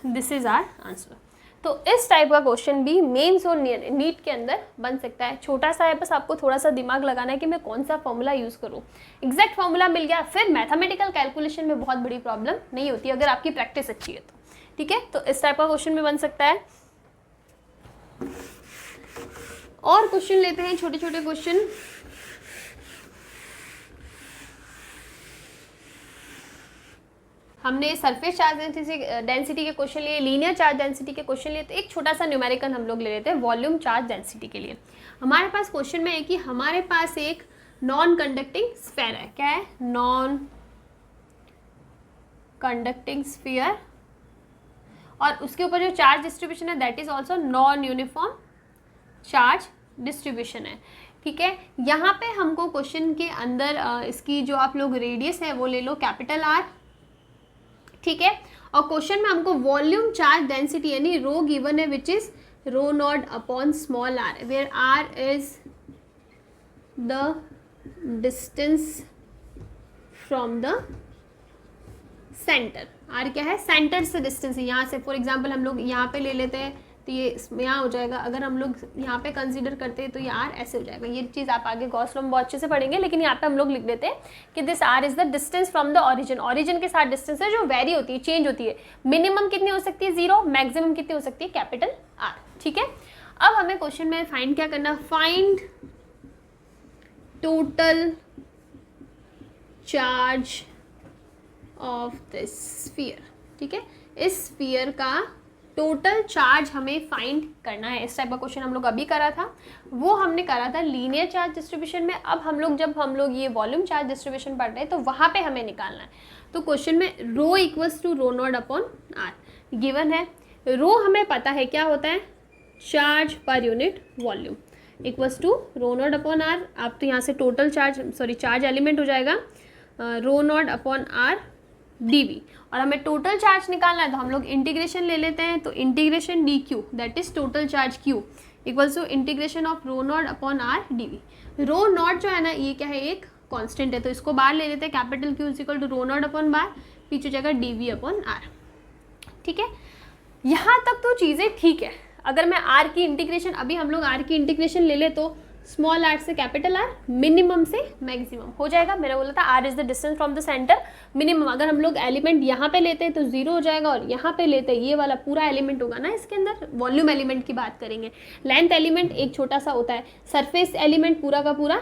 S1: this is our answer. तो इस टाइप का क्वेश्चन भी मेंस और नीट के अंदर बन सकता है। छोटा सा है, बस आपको थोड़ा सा दिमाग लगाना है कि मैं कौन सा फॉर्मूला यूज़ करूँ। एग्जैक्ट फॉर्मूला मिल गया, फिर मैथमेटिकल कैलकुलेशन में बहुत बड़ी प्रॉब्लम नहीं होती अगर आपकी प्रैक्टिस अच्छी है तो, ठीक है। तो इस टाइप का क्वेश्चन भी बन सकता है। और क्वेश्चन लेते हैं, छोटे छोटे क्वेश्चन। हमने सरफेस चार्ज डेंसिटी के क्वेश्चन लिए, लीनियर चार्ज डेंसिटी के क्वेश्चन लिए, तो एक छोटा सा न्यूमेरिकल हम लोग ले लेते हैं वॉल्यूम चार्ज डेंसिटी के लिए। हमारे पास क्वेश्चन में है कि हमारे पास एक नॉन कंडक्टिंग स्फीयर है। क्या है, नॉन कंडक्टिंग स्फीयर, और उसके ऊपर जो चार्ज डिस्ट्रीब्यूशन है that is also non uniform charge distribution है, ठीक है। यहाँ पे हमको क्वेश्चन के अंदर इसकी जो आप लोग रेडियस है वो ले लो कैपिटल R, ठीक है। और क्वेश्चन में हमको वॉल्यूम चार्ज डेंसिटी यानी रो गिवन है which is rho not upon small r, where r is the distance from the centre. r क्या है, सेंटर से डिस्टेंस है। यहाँ से फॉर एग्जांपल हम लोग यहाँ पे ले लेते हैं तो ये यहाँ हो जाएगा, अगर हम लोग यहाँ पे कंसीडर करते हैं तो ये r ऐसे हो जाएगा। ये चीज़ आप आगे गॉस लॉ में बहुत अच्छे से पढ़ेंगे, लेकिन यहाँ पे हम लोग लिख देते हैं कि this r is the distance from the origin. Origin के साथ डिस्टेंस है जो वेरी होती है, चेंज होती है। मिनिमम कितनी हो सकती है 0, मैक्सिमम कितनी हो सकती है कैपिटल R, ठीक है। अब हमें क्वेश्चन में फाइंड क्या करना, find total charge of this sphere, ठीक है। इस स्फीयर का टोटल चार्ज हमें फाइंड करना है। इस टाइप का क्वेश्चन हम लोग अभी करा था, वो हमने करा था लीनियर चार्ज डिस्ट्रीब्यूशन में। अब हम लोग जब हम लोग ये वॉल्यूम चार्ज डिस्ट्रीब्यूशन पढ़ रहे हैं तो वहाँ पे हमें निकालना है। तो क्वेश्चन में rho equals to rho not upon R given है। रो हमें पता है क्या होता है, charge per unit volume equals to rho not upon R। आप तो यहाँ से टोटल चार्ज चार्ज एलिमेंट हो जाएगा rho not upon R dV, और हमें टोटल चार्ज निकालना है तो हम लोग इंटीग्रेशन ले लेते हैं। तो integration dq that is total charge q equals to integration of rho not upon R dV। Rho naught जो है ना ये क्या है, एक कांस्टेंट है, तो इसको बाहर ले लेते हैं, capital Q is equal to rho not upon bar, पीछे हो जाएगा dV अपॉन R। ठीक है, यहाँ तक तो चीज़ें ठीक है। अगर मैं R की इंटीग्रेशन, अभी हम लोग R की इंटीग्रेशन ले ले तो स्मॉल r से कैपिटल R, मिनिमम से मैक्सिमम हो जाएगा। मैंने बोला था R is the distance from the centre minimum. अगर हम लोग एलिमेंट यहाँ पे लेते हैं तो 0 हो जाएगा, और यहाँ पे लेते हैं ये वाला पूरा एलिमेंट होगा ना, इसके अंदर वॉल्यूम एलिमेंट की बात करेंगे। लेंथ एलिमेंट एक छोटा सा होता है, सरफेस एलिमेंट पूरा का पूरा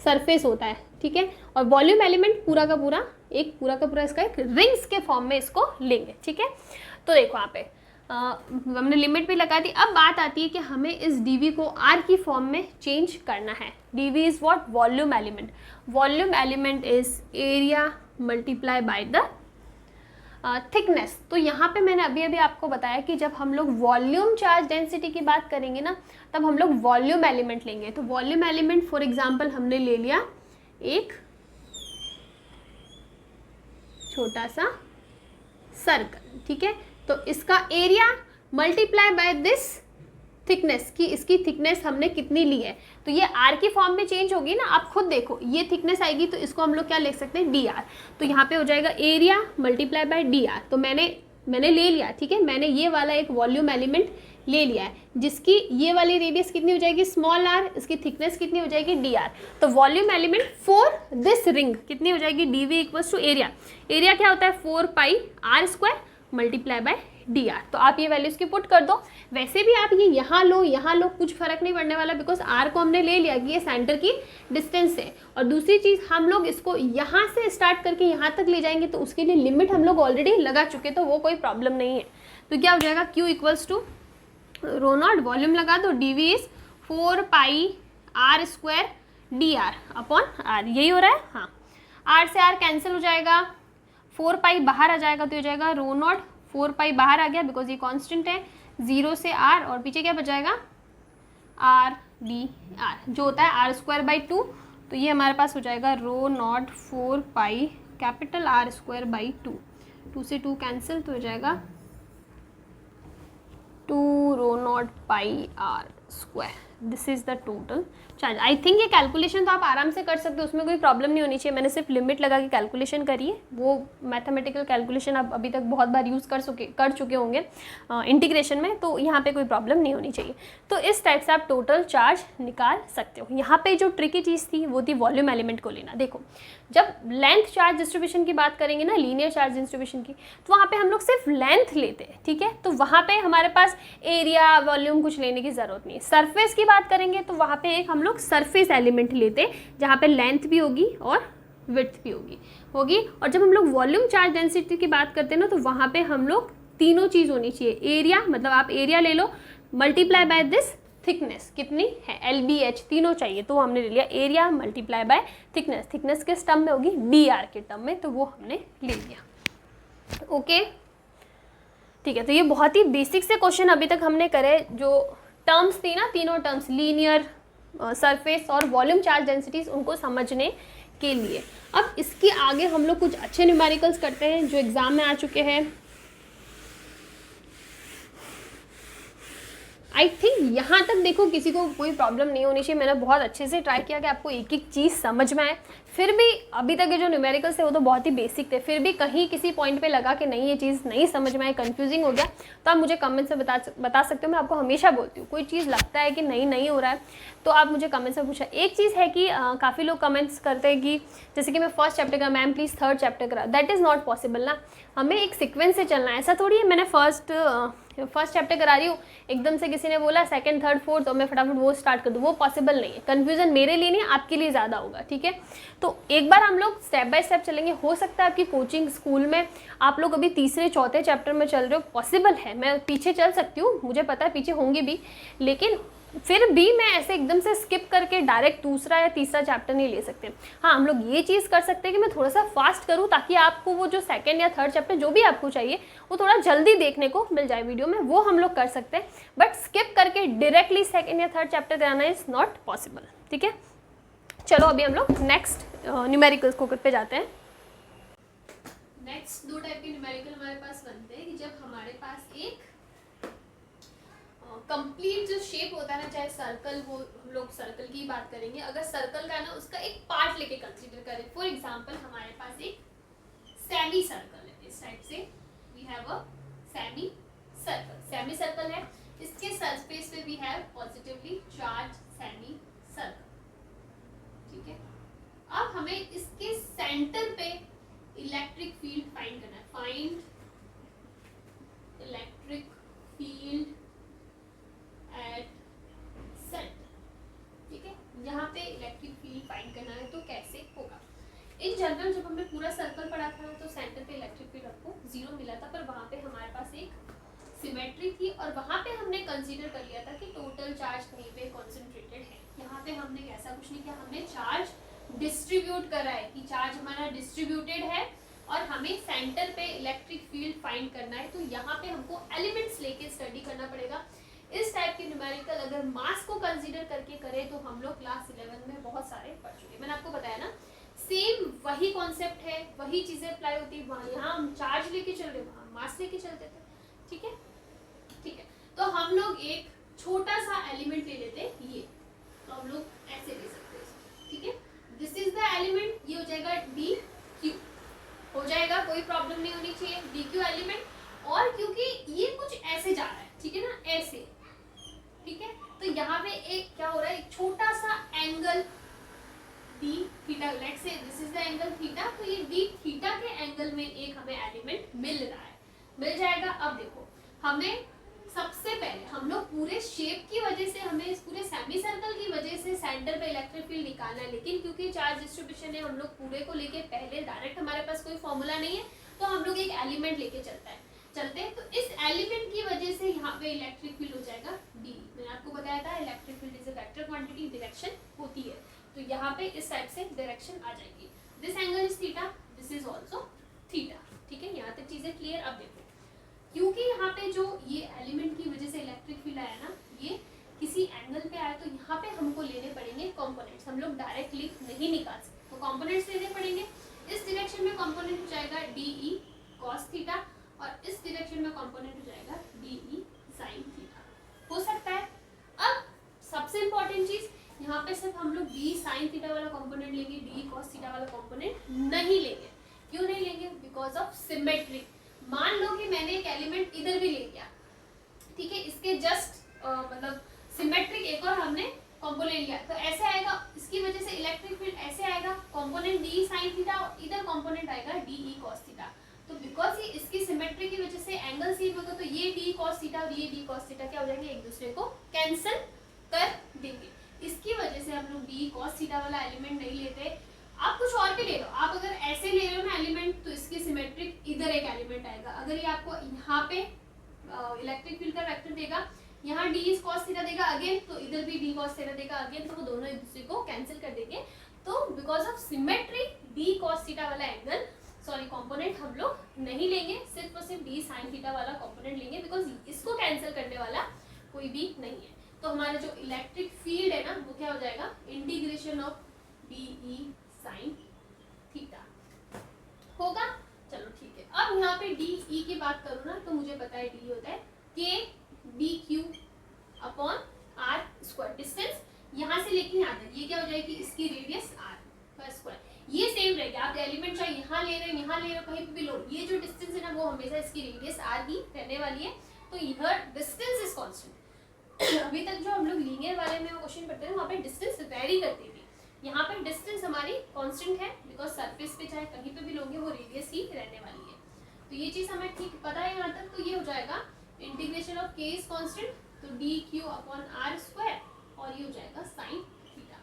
S1: सरफेस होता है, ठीक है, और वॉल्यूम एलिमेंट पूरा का पूरा इसका एक रिंग्स के फॉर्म में इसको लेंगे। ठीक है, तो देखो यहाँ पे हमने लिमिट भी लगा दी। अब बात आती है कि हमें इस dv को r की फॉर्म में चेंज करना है। dv is what? Volume element. Volume element is area multiply by the thickness. तो यहाँ पे मैंने अभी अभी आपको बताया कि जब हम लोग वॉल्यूम चार्ज डेंसिटी की बात करेंगे ना, तब हम लोग वॉल्यूम एलिमेंट लेंगे। तो वॉल्यूम एलिमेंट फॉर एग्जांपल हमने ले लिया एक छोटा सा सर्कल, ठीक है, तो इसका area multiply by this thickness, की इसकी थिकनेस हमने कितनी ली है, तो ये r की फॉर्म में चेंज होगी ना। आप खुद देखो, ये थिकनेस आएगी तो इसको हम लोग क्या लिख सकते हैं? dr। तो यहाँ पे हो जाएगा एरिया मल्टीप्लाई बाय dr। तो मैंने ले लिया, ठीक है, मैंने ये वाला एक वॉल्यूम एलिमेंट ले लिया है, जिसकी ये वाली रेडियस कितनी हो जाएगी? स्मॉल r, इसकी थिकनेस कितनी हो जाएगी? dr। तो volume element for this ring कितनी हो जाएगी? dv equals to area. Area क्या होता है? 4 pi r square multiply by dr। तो आप ये वैल्यूज की पुट कर दो। वैसे भी आप ये यहाँ लो, कुछ फर्क नहीं पड़ने वाला, बिकॉज r को हमने ले लिया कि ये सेंटर की डिस्टेंस है। और दूसरी चीज़, हम लोग इसको यहाँ से स्टार्ट करके यहाँ तक ले जाएंगे, तो उसके लिए लिमिट हम लोग ऑलरेडी लगा चुके, तो वो कोई प्रॉब्लम नहीं है। तो क्या हो जाएगा? q equals to rho naught, volume लगा दो, dv is 4 pi r square dr upon r। यही हो रहा है, हाँ, r से r कैंसिल हो जाएगा, 4 पाई बाहर आ जाएगा, तो हो जाएगा रो नॉट, 4 पाई बाहर आ गया बिकॉज ये कांस्टेंट है, 0 से r, और पीछे क्या बचाएगा? r dr, जो होता है r स्क्वायर बाई 2। तो ये हमारे पास हो जाएगा rho not 4 pi capital R square by 2, 2 से 2 कैंसिल, तो हो जाएगा 2 rho not pi r square. This is the total charge. I think ये कैलकुलेशन तो आप आराम से कर सकते हो, उसमें कोई प्रॉब्लम नहीं होनी चाहिए। मैंने सिर्फ लिमिट लगा के कैलकुलेशन करी है, वो मैथमेटिकल कैलकुलेशन आप अभी तक बहुत बार यूज़ कर चुके होंगे इंटीग्रेशन में, तो यहाँ पे कोई प्रॉब्लम नहीं होनी चाहिए। तो इस टाइप से आप टोटल चार्ज निकाल सकते हो। यहाँ पे जो ट्रिकी चीज़ थी वो थी वॉल्यूम एलिमेंट को लेना। देखो, जब लेंथ चार्ज डिस्ट्रीब्यूशन की बात करेंगे ना, लीनियर चार्ज डिस्ट्रीब्यूशन की, तो वहाँ पे हम लोग सिर्फ लेंथ लेते हैं, ठीक है, तो वहाँ पे हमारे पास एरिया वॉल्यूम कुछ लेने की ज़रूरत नहीं है। सरफेस की बात करेंगे तो वहाँ पे एक हम लोग सरफेस एलिमेंट लेते हैं, जहाँ पे लेंथ भी होगी और विड्थ भी होगी। और जब हम लोग वॉल्यूम चार्ज डेंसिटी की बात करते हैं ना, तो वहाँ पे हम लोग तीनों चीज़ होनी चाहिए। एरिया, मतलब आप एरिया ले लो, मल्टीप्लाई बाय दिस थिकनेस कितनी है? LBH, तीनों चाहिए, तो हमने ले लिया area multiply by thickness. Thickness किस टर्म में होगी? dr के टर्म में, तो वो हमने ले लिया। ओके, ठीक है, तो ये बहुत ही बेसिक से क्वेश्चन अभी तक हमने करे। जो टर्म्स थी ना, तीनों टर्म्स, लीनियर, सरफेस और वॉल्यूम चार्ज डेंसिटीज, उनको समझने के लिए। अब इसके आगे हम लोग कुछ अच्छे न्यूमेरिकल्स करते हैं जो एग्जाम में आ चुके हैं। आई थिंक यहाँ तक देखो किसी को कोई प्रॉब्लम नहीं होनी चाहिए। मैंने बहुत अच्छे से ट्राई किया कि आपको एक एक चीज़ समझ में आए। फिर भी अभी तक के जो न्यूमेरिकल्स थे वो तो बहुत ही बेसिक थे, फिर भी कहीं किसी पॉइंट पे लगा कि नहीं ये चीज़ नहीं समझ में आए, कंफ्यूजिंग हो गया, तो आप मुझे कमेंट से बता सकते हो। मैं आपको हमेशा बोलती हूँ, कोई चीज़ लगता है कि नहीं हो रहा है तो आप मुझे कमेंट से पूछा। एक चीज़ है कि काफ़ी लोग कमेंट्स करते हैं कि जैसे कि मैं फर्स्ट चैप्टर करा, मैम प्लीज़ थर्ड चैप्टर करा। दैट इज़ नॉट पॉसिबल ना, हमें एक सीक्वेंस से चलना है। ऐसा थोड़ी है मैंने फर्स्ट चैप्टर करा रही हूँ, एकदम से किसी ने बोला सेकंड थर्ड फोर्थ और मैं फटाफट वो स्टार्ट कर दूँ, वो पॉसिबल नहीं है। कन्फ्यूजन मेरे लिए नहीं, आपके लिए ज़्यादा होगा, ठीक है। तो एक बार हम लोग स्टेप बाय स्टेप चलेंगे। हो सकता है आपकी कोचिंग स्कूल में आप लोग अभी तीसरे चौथे चैप्टर में चल रहे हो, पॉसिबल है, मैं पीछे चल सकती हूँ, मुझे पता है पीछे होंगी भी, लेकिन फिर भी मैं ऐसे एकदम से स्किप करके डायरेक्ट दूसरा या तीसरा चैप्टर नहीं ले सकते। हाँ, हम लोग ये चीज़ कर सकते हैं कि मैं थोड़ा सा फास्ट करूँ ताकि आपको वो जो सेकंड या थर्ड चैप्टर जो भी आपको चाहिए वो थोड़ा जल्दी देखने को मिल जाए वीडियो में, वो हम लोग कर सकते हैं। बट स्किप करके डायरेक्टली सेकंड या थर्ड चैप्टर कराना इज़ नॉट पॉसिबल, ठीक है। चलो अभी हम लोग नेक्स्ट न्यूमेरिकल्स को पे जाते हैं। नेक्स्ट दो टाइप के न्यूमेरिकल हमारे पास बनते हैं कि जब हमारे पास एक कंप्लीट कंप्लीट जो शेप होता है ना, चाहे सर्कल हो, हम लोग सर्कल की बात करेंगे, अगर सर्कल का ना उसका एक पार्ट लेके कंसीडर करें, फॉर एग्जांपल हमारे पास एक सेमी सर्कल है, इस साइड से we have a semi circle है, इसके सरफेस पे we have positively charged semi circle, ठीक है। अब हमें इसके सेंटर पे इलेक्ट्रिक फील्ड फाइंड करना है, find electric field at centre, ठीक है। यहाँ पे इलेक्ट्रिक फील्ड फाइंड करना है, तो कैसे होगा? इन जनरल जब हमने पूरा सर्कल पढ़ा था तो सेंटर पे इलेक्ट्रिक फील्ड आपको 0 मिला था, पर वहाँ पे हमारे पास एक सिमेट्री थी और वहाँ पे हमने कंसीडर कर लिया था कि टोटल चार्ज कहीं पे कॉन्सेंट्रेटेड है। यहाँ पे हमने ऐसा कुछ नहीं किया, हमने चार्ज डिस्ट्रीब्यूट करा है कि चार्ज हमारा डिस्ट्रीब्यूटेड है और हमें सेंटर पे इलेक्ट्रिक फील्ड फाइंड करना है, तो यहाँ पे हमको एलिमेंट्स लेके स्टडी करना पड़ेगा। इस टाइप के न्यूमेरिकल अगर मास को कंसीडर करके करें तो हम लोग क्लास 11 में बहुत सारे पढ़ चुके हैं। मैंने आपको बताया ना, सेम वही कॉन्सेप्ट है, वही चीजें अप्लाई होती है, वहाँ यहाँ हम चार्ज लेके चल रहे, वहाँ मास लेके चलते थे, ठीक है, ठीक है। तो हम लोग एक छोटा सा एलिमेंट ले लेते हैं, ये तो हम लोग ऐसे ले सकते हैं, ठीक है। दिस इज द एलिमेंट, ये हो जाएगा डी क्यू, हो जाएगा, कोई प्रॉब्लम नहीं होनी चाहिए, डी क्यू एलिमेंट। और क्योंकि ये कुछ ऐसे जा रहा है, ठीक है ना, ऐसे, ठीक है, तो यहाँ पे एक क्या हो रहा है, एक छोटा सा angle d theta, let's say this is the angle theta, तो ये डी थीटा के एंगल में एक हमें एलिमेंट मिल रहा है, मिल जाएगा। अब देखो, हमें सबसे पहले हम लोग पूरे शेप की वजह से, हमें इस पूरे सेमी सर्कल की वजह से सेंटर पे इलेक्ट्रिक फील्ड निकालना है, लेकिन क्योंकि चार्ज डिस्ट्रीब्यूशन है, हम लोग पूरे को लेके पहले डायरेक्ट, हमारे पास कोई फॉर्मूला नहीं है, तो हम लोग एक एलिमेंट लेके चलते हैं। तो इस एलिमेंट की वजह से यहाँ पे इलेक्ट्रिक फील्ड हो जाएगा डी। मैंने आपको बताया था electric field is a vector quantity, direction होती है, तो यहाँ पे इस टाइप से डायरेक्शन आ जाएगी। This angle is theta, this is also theta, ठीक है, यहाँ तक चीजें क्लियर। अब देखो, क्योंकि यहाँ पे जो ये एलिमेंट की वजह से इलेक्ट्रिक फील्ड आया ना, ये किसी एंगल पे आया, तो यहाँ पे हमको लेने पड़ेंगे कंपोनेंट्स, हम लोग डायरेक्टली नहीं निकाल सकते, तो कंपोनेंट्स लेने पड़ेंगे। इस डायरेक्शन में कंपोनेंट हो जाएगा डी ई कॉस थीटा, और इस डायरेक्शन में कंपोनेंट हो जाएगा डी ई साइन थीटा, हो सकता है। अब सबसे इंपॉर्टेंट चीज, यहाँ पे सिर्फ हम लोग डी साइन थीटा वाला कंपोनेंट लेंगे, डी कॉस थीटा वाला कंपोनेंट नहीं लेंगे। क्यों नहीं लेंगे? Because of symmetry. मान लो कि मैंने एक एलिमेंट इधर भी ले लिया, ठीक है, इसके जस्ट मतलब सिमेट्रिक एक और हमने कंपोनेंट लिया, तो ऐसे आएगा, इसकी वजह से इलेक्ट्रिक फील्ड ऐसे आएगा, कंपोनेंट डी साइन थीटा, इधर कंपोनेंट आएगा डी ई कॉस थीटा। तो बिकॉज ये इसकी सिमेट्री की वजह से एंगल सेम होगा, तो ये डी कॉस थीटा और ये डी कॉस थीटा क्या हो जाएंगे, एक दूसरे को कैंसिल कर देंगे। इसकी वजह से हम लोग डी कॉस थीटा वाला एलिमेंट नहीं लेते। आप कुछ और भी ले लो, आप अगर ऐसे ले रहे हो ना एलिमेंट, तो इसकी सिमेट्रिक इधर एक एलिमेंट आएगा। अगर ये आपको यहाँ पे इलेक्ट्रिक फील्ड का वेक्टर देगा, यहाँ डी कॉस थीटा देगा अगेन, तो इधर भी डी कॉस थीटा देगा अगेन, तो वो दोनों एक दूसरे को कैंसिल कर देंगे। तो because of symmetry D cos theta वाला एंगल कंपोनेंट हम लोग नहीं लेंगे, सिर्फ और सिर्फ डी साइन थीटा वाला कंपोनेंट लेंगे, बिकॉज इसको कैंसिल करने वाला कोई भी नहीं है। तो हमारा जो इलेक्ट्रिक फील्ड है ना, वो क्या हो जाएगा, integration of D E sine theta होगा। चलो ठीक है, अब यहाँ पे डी ई की बात करूँ ना, तो मुझे पता है डी होता है k d q upon r square. Distance यहाँ से लेके यहाँ तक, ये क्या हो जाएगी, इसकी रेडियस आर का स्क्वायर, ये सेम रहेगा। आप एलिमेंट चाहे यहाँ ले रहे हो, यहाँ ले रहे हो, कहीं पे भी लो, ये जो डिस्टेंस है ना, वो हमेशा इसकी रेडियस आर ही रहने वाली है। तो यह डिस्टेंस इज कांस्टेंट। अभी तक जो हम लोग लीनियर वाले में क्वेश्चन पढ़ते हैं, वहाँ पे डिस्टेंस वेरी करती थी, यहाँ पे डिस्टेंस हमारी कांस्टेंट है, बिकॉज सरफेस पे चाहे कहीं पे भी लोगे वो रेडियस ही रहने वाली है। तो ये चीज़ हमें ठीक पता है यहाँ तक। तो ये हो जाएगा integration of k is constant, तो d q upon r square, और ये हो जाएगा साइन थीटा।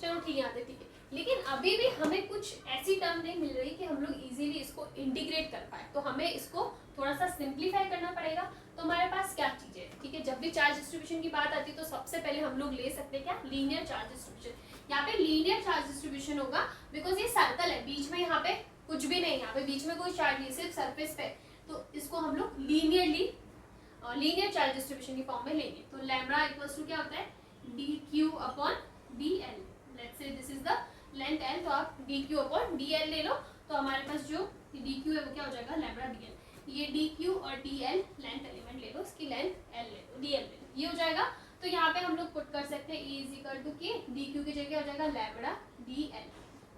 S1: चलो ठीक है, यहाँ तक ठीक है। लेकिन अभी भी हमें कुछ ऐसी टर्म नहीं मिल रही कि हम लोग इजीली इसको इंटीग्रेट कर पाए, तो हमें इसको थोड़ा सा सिंप्लीफाई करना पड़ेगा। तो हमारे पास क्या चीज़ें, ठीक है, जब भी चार्ज डिस्ट्रीब्यूशन की बात आती है तो सबसे पहले हम लोग ले सकते हैं क्या, लीनियर चार्ज डिस्ट्रीब्यूशन। यहाँ पे लीनियर चार्ज डिस्ट्रीब्यूशन होगा, बिकॉज ये सर्कल है, बीच में यहाँ पे कुछ भी नहीं, यहाँ पे बीच में कोई चार्ज नहीं, सिर्फ सरफेस पे, तो इसको हम लोग लीनियर चार्ज डिस्ट्रीब्यूशन की फॉर्म में लेंगे। तो लैम्ब्डा इक्वल्स टू क्या होता है, D q upon D L. Let's say this is the length L, तो आप D q upon D L ले लो, तो हमारे पास जो डी क्यू है वो क्या हो जाएगा, लैम्ब्डा डी एल। ये डी क्यू और डी एल लेंथ एलिमेंट ले लो, इसकी लेंथ एल ले लो, डी एल। ये हो जाएगा। तो यहाँ पे हम लोग पुट कर सकते हैं E is equal to k, d q की जगह हो जाएगा lambda d l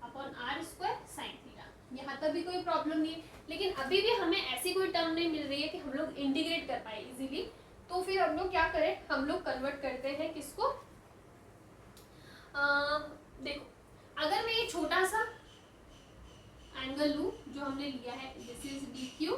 S1: upon r square sine theta. यहाँ तक भी कोई प्रॉब्लम नहीं है, लेकिन अभी भी हमें ऐसी कोई टर्म नहीं मिल रही है कि हम लोग इंटीग्रेट कर पाए इजीली। तो फिर हम लोग क्या करें, हम लोग कन्वर्ट करते हैं किसको, देखो अगर मैं ये छोटा सा एंगल लूँ जो हमने लिया है, this is D Q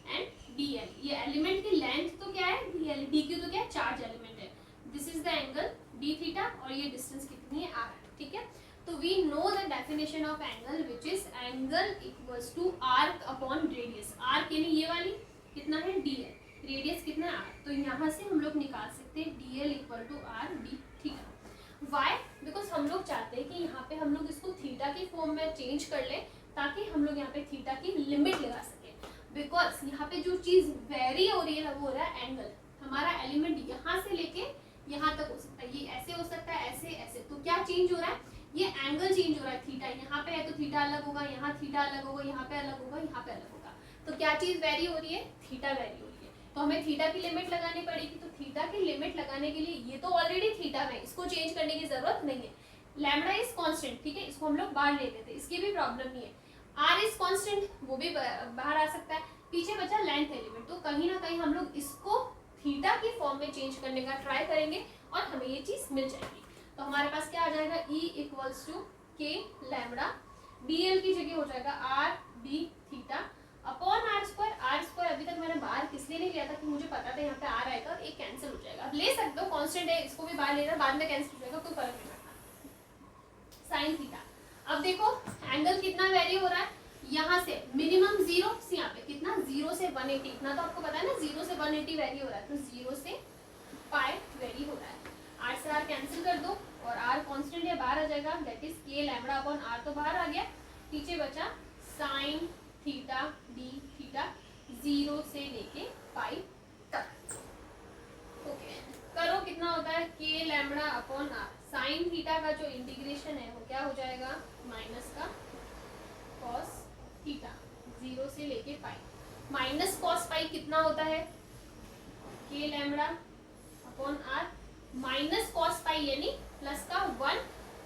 S1: and D L, ये एलिमेंट की लेंथ तो क्या है डी एल, डी क्यू तो क्या है चार्ज एलिमेंट है, this is the angle d theta और ये डिस्टेंस कितनी है आर, ठीक है। तो we know the definition of angle which is angle equals to arc upon radius, arc यानी ये वाली कितना है डी एल, रेडियस कितना है आर, तो यहाँ से हम लोग निकाल सकते हैं d l equal to r d theta. Why, because हम लोग चाहते हैं कि यहाँ पे हम लोग इसको थीटा की फॉर्म में चेंज कर लें ताकि हम लोग यहाँ पे थीटा की लिमिट लगा सकें, बिकॉज यहाँ पे जो चीज़ वेरी हो रही है वो हो रहा है एंगल, हमारा एलिमेंट यहाँ से लेके यहाँ तक हो सकता है, ये ऐसे हो सकता है ऐसे ऐसे, तो क्या चेंज हो रहा है, ये एंगल चेंज हो रहा है, थीटा यहाँ पे है तो थीटा अलग होगा, यहाँ थीटा अलग होगा, यहाँ पे अलग होगा, यहाँ पे अलग होगा, तो क्या चीज़ वेरी हो रही है, थीटा वेरी हो रही है, तो हमें थीटा की लिमिट लगानी पड़ेगी। तो थीटा की लिमिट लगाने के लिए, ये तो ऑलरेडी थीटा में, इसको चेंज करने की जरूरत नहीं है, लैम्बडा इज कांस्टेंट, ठीक है, इसको हम लोग बाहर ले लेते, इसकी भी प्रॉब्लम नहीं है, आर इज कांस्टेंट वो भी बाहर आ सकता है, पीछे बचा लेंथ एलिमेंट, तो कहीं ना कहीं हम लोग इसको थीटा की फॉर्म में चेंज करने का ट्राई करेंगे और हमें ये चीज़ मिल जाएगी। तो हमारे पास क्या आ जाएगा, E equals to k lambda d l की जगह हो जाएगा r d theta upon r square, r square अभी तक मैंने बाहर किसलिए नहीं लिया था कि मुझे पता था यहाँ पे आर आएगा, एक कैंसिल हो जाएगा, अब ले सकते हो कांस्टेंट है, इसको भी बाहर लेना, बाद में कैंसिल हो जाएगा, कोई फर्क नहीं पड़ता, साइन थीटा। अब देखो एंगल कितना वेरी हो रहा है, यहाँ से मिनिमम जीरो से यहाँ पे कितना, 0 से 180, इतना तो आपको पता है ना, 0 से 180 वेरी हो रहा है, तो 0 से पाई वेरी हो रहा है, आर से आर कैंसिल कर दो और आर कांस्टेंट है बाहर आ जाएगा, दैट इज के लैम्बडा अपॉन आर तो बाहर आ गया, पीछे बचा साइन थीटा डी थीटा 0 से लेके पाई तक। ओके करो कितना होता है, k lambda upon r, sine theta का जो इंटीग्रेशन है वो क्या हो जाएगा, माइनस का कॉस थीटा 0 से लेके पाई, माइनस कॉस पाई कितना होता है, k lambda upon r, minus cos pi यानी प्लस का 1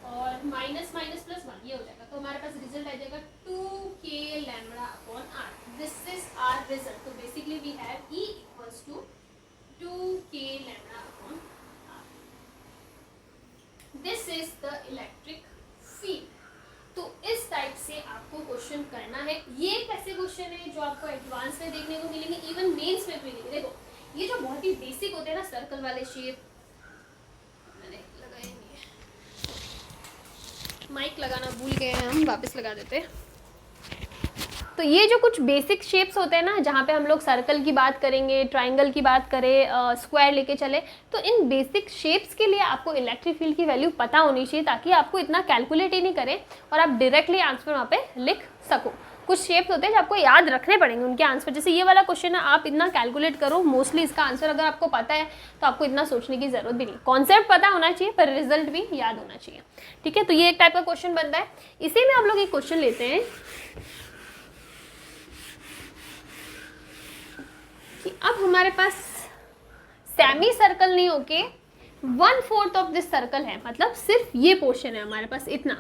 S1: और माइनस माइनस प्लस 1, ये हो जाएगा, तो हमारे पास रिजल्ट आ जाएगा 2k lambda upon R, this is our result. तो basically we have E equals to 2k lambda upon R, this is the electric field. तो इस टाइप से आपको क्वेश्चन करना है, ये एक ऐसे क्वेश्चन है जो आपको एडवांस में देखने को मिलेंगे, इवन मेंस में भी मिलेंगे। देखो ये जो बहुत ही बेसिक होते हैं ना सर्कल वाले शेप, मैंने लगाए नहीं है, माइक लगाना भूल गए हैं हम, वापस लगा देते हैं। तो ये जो कुछ बेसिक शेप्स होते हैं ना, जहाँ पे हम लोग सर्कल की बात करेंगे, ट्राइंगल की बात करें, स्क्वायर लेके चले, तो इन बेसिक शेप्स के लिए आपको इलेक्ट्रिक फील्ड की वैल्यू पता होनी चाहिए, ताकि आपको इतना कैलकुलेट ही नहीं करें और आप डायरेक्टली आंसर वहाँ पे लिख सको। कुछ शेप्स होते हैं जो आपको याद रखने पड़ेंगे उनके आंसर, जैसे ये वाला क्वेश्चन है, आप इतना कैलकुलेट करो, मोस्टली इसका आंसर अगर आपको पता है तो आपको इतना सोचने की जरूरत भी नहीं, कॉन्सेप्ट पता होना चाहिए पर रिजल्ट भी याद होना चाहिए, ठीक है। तो ये एक टाइप का क्वेश्चन बनता है। इसी में हम लोग एक क्वेश्चन लेते हैं कि अब हमारे पास सेमी सर्कल नहीं होके 1/4 ऑफ दिस सर्कल है, मतलब सिर्फ ये पोर्शन है हमारे पास इतना,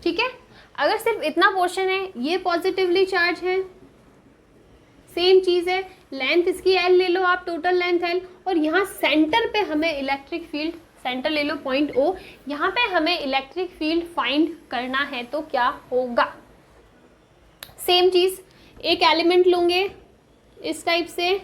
S1: ठीक है। अगर सिर्फ इतना पोर्शन है, ये पॉजिटिवली चार्ज है, सेम चीज़ है, लेंथ इसकी एल ले लो आप, टोटल लेंथ एल, और यहाँ सेंटर पे हमें इलेक्ट्रिक फील्ड, सेंटर ले लो पॉइंट O, यहाँ पे हमें इलेक्ट्रिक फील्ड फाइंड करना है, तो क्या होगा, सेम चीज़, एक एलिमेंट लूँगे इस टाइप से,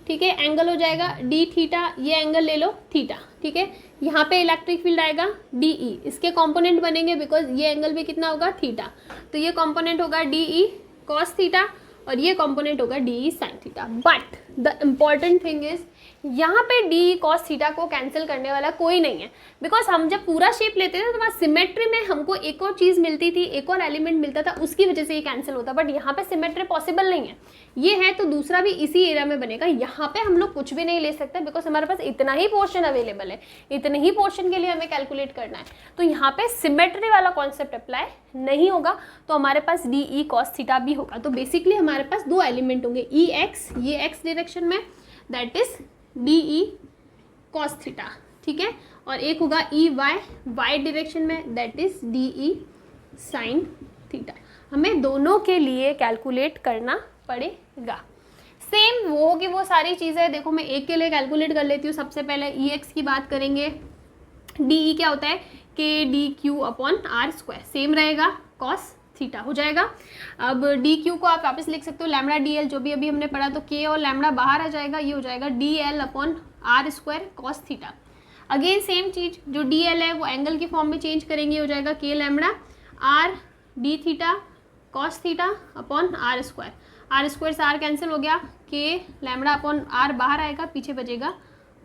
S1: ठीक है, एंगल हो जाएगा डी थीटा, ये एंगल ले लो थीटा, ठीक है, यहाँ पे इलेक्ट्रिक फील्ड आएगा डी ई, इसके कंपोनेंट बनेंगे बिकॉज ये एंगल भी कितना होगा थीटा, तो ये कंपोनेंट होगा डी ई कॉस थीटा और ये कंपोनेंट होगा D E sine theta. But the important thing is यहाँ पे डी कॉस थीटा को कैंसिल करने वाला कोई नहीं है, बिकॉज हम जब पूरा शेप लेते थे तो वहाँ सिमेट्री में हमको एक और चीज़ मिलती थी, एक और एलिमेंट मिलता था, उसकी वजह से ये कैंसिल होता, बट यहाँ पे सिमेट्री पॉसिबल नहीं है। ये है तो दूसरा भी इसी एरिया में बनेगा। यहाँ पे हम लोग कुछ भी नहीं ले सकते बिकॉज हमारे पास इतना ही पोर्शन अवेलेबल है, इतने ही पोर्शन के लिए हमें कैलकुलेट करना है, तो यहाँ पे सिमेट्री वाला कॉन्सेप्ट अप्लाई नहीं होगा, तो हमारे पास डी ई कॉस थीटा भी होगा। तो बेसिकली हमारे पास दो एलिमेंट होंगे, ई एक्स ये एक्स डायरेक्शन में, that is D E cos theta, ठीक है, और एक होगा ई वाई वाई डायरेक्शन में, that is D E sine theta. हमें दोनों के लिए कैलकुलेट करना पड़ेगा। सेम वो होगी वो सारी चीज़ें, देखो मैं एक के लिए कैलकुलेट कर लेती हूँ। सबसे पहले ई एक्स की बात करेंगे, डी ई क्या होता है, k d q upon r square, same रहेगा, कॉस थीटा हो जाएगा। अब डी क्यू को आप वापस लिख सकते हो लैम्बडा डी एल, जो भी अभी हमने पढ़ा, तो के और लैम्बडा बाहर आ जाएगा, ये हो जाएगा d l upon r square cos theta. Again same चीज, जो डी एल है वो एंगल की फॉर्म में चेंज करेंगे, हो जाएगा के lambda r d theta cos theta upon r square से आर कैंसिल हो गया, के लैम्बडा अपॉन आर बाहर आएगा, पीछे बचेगा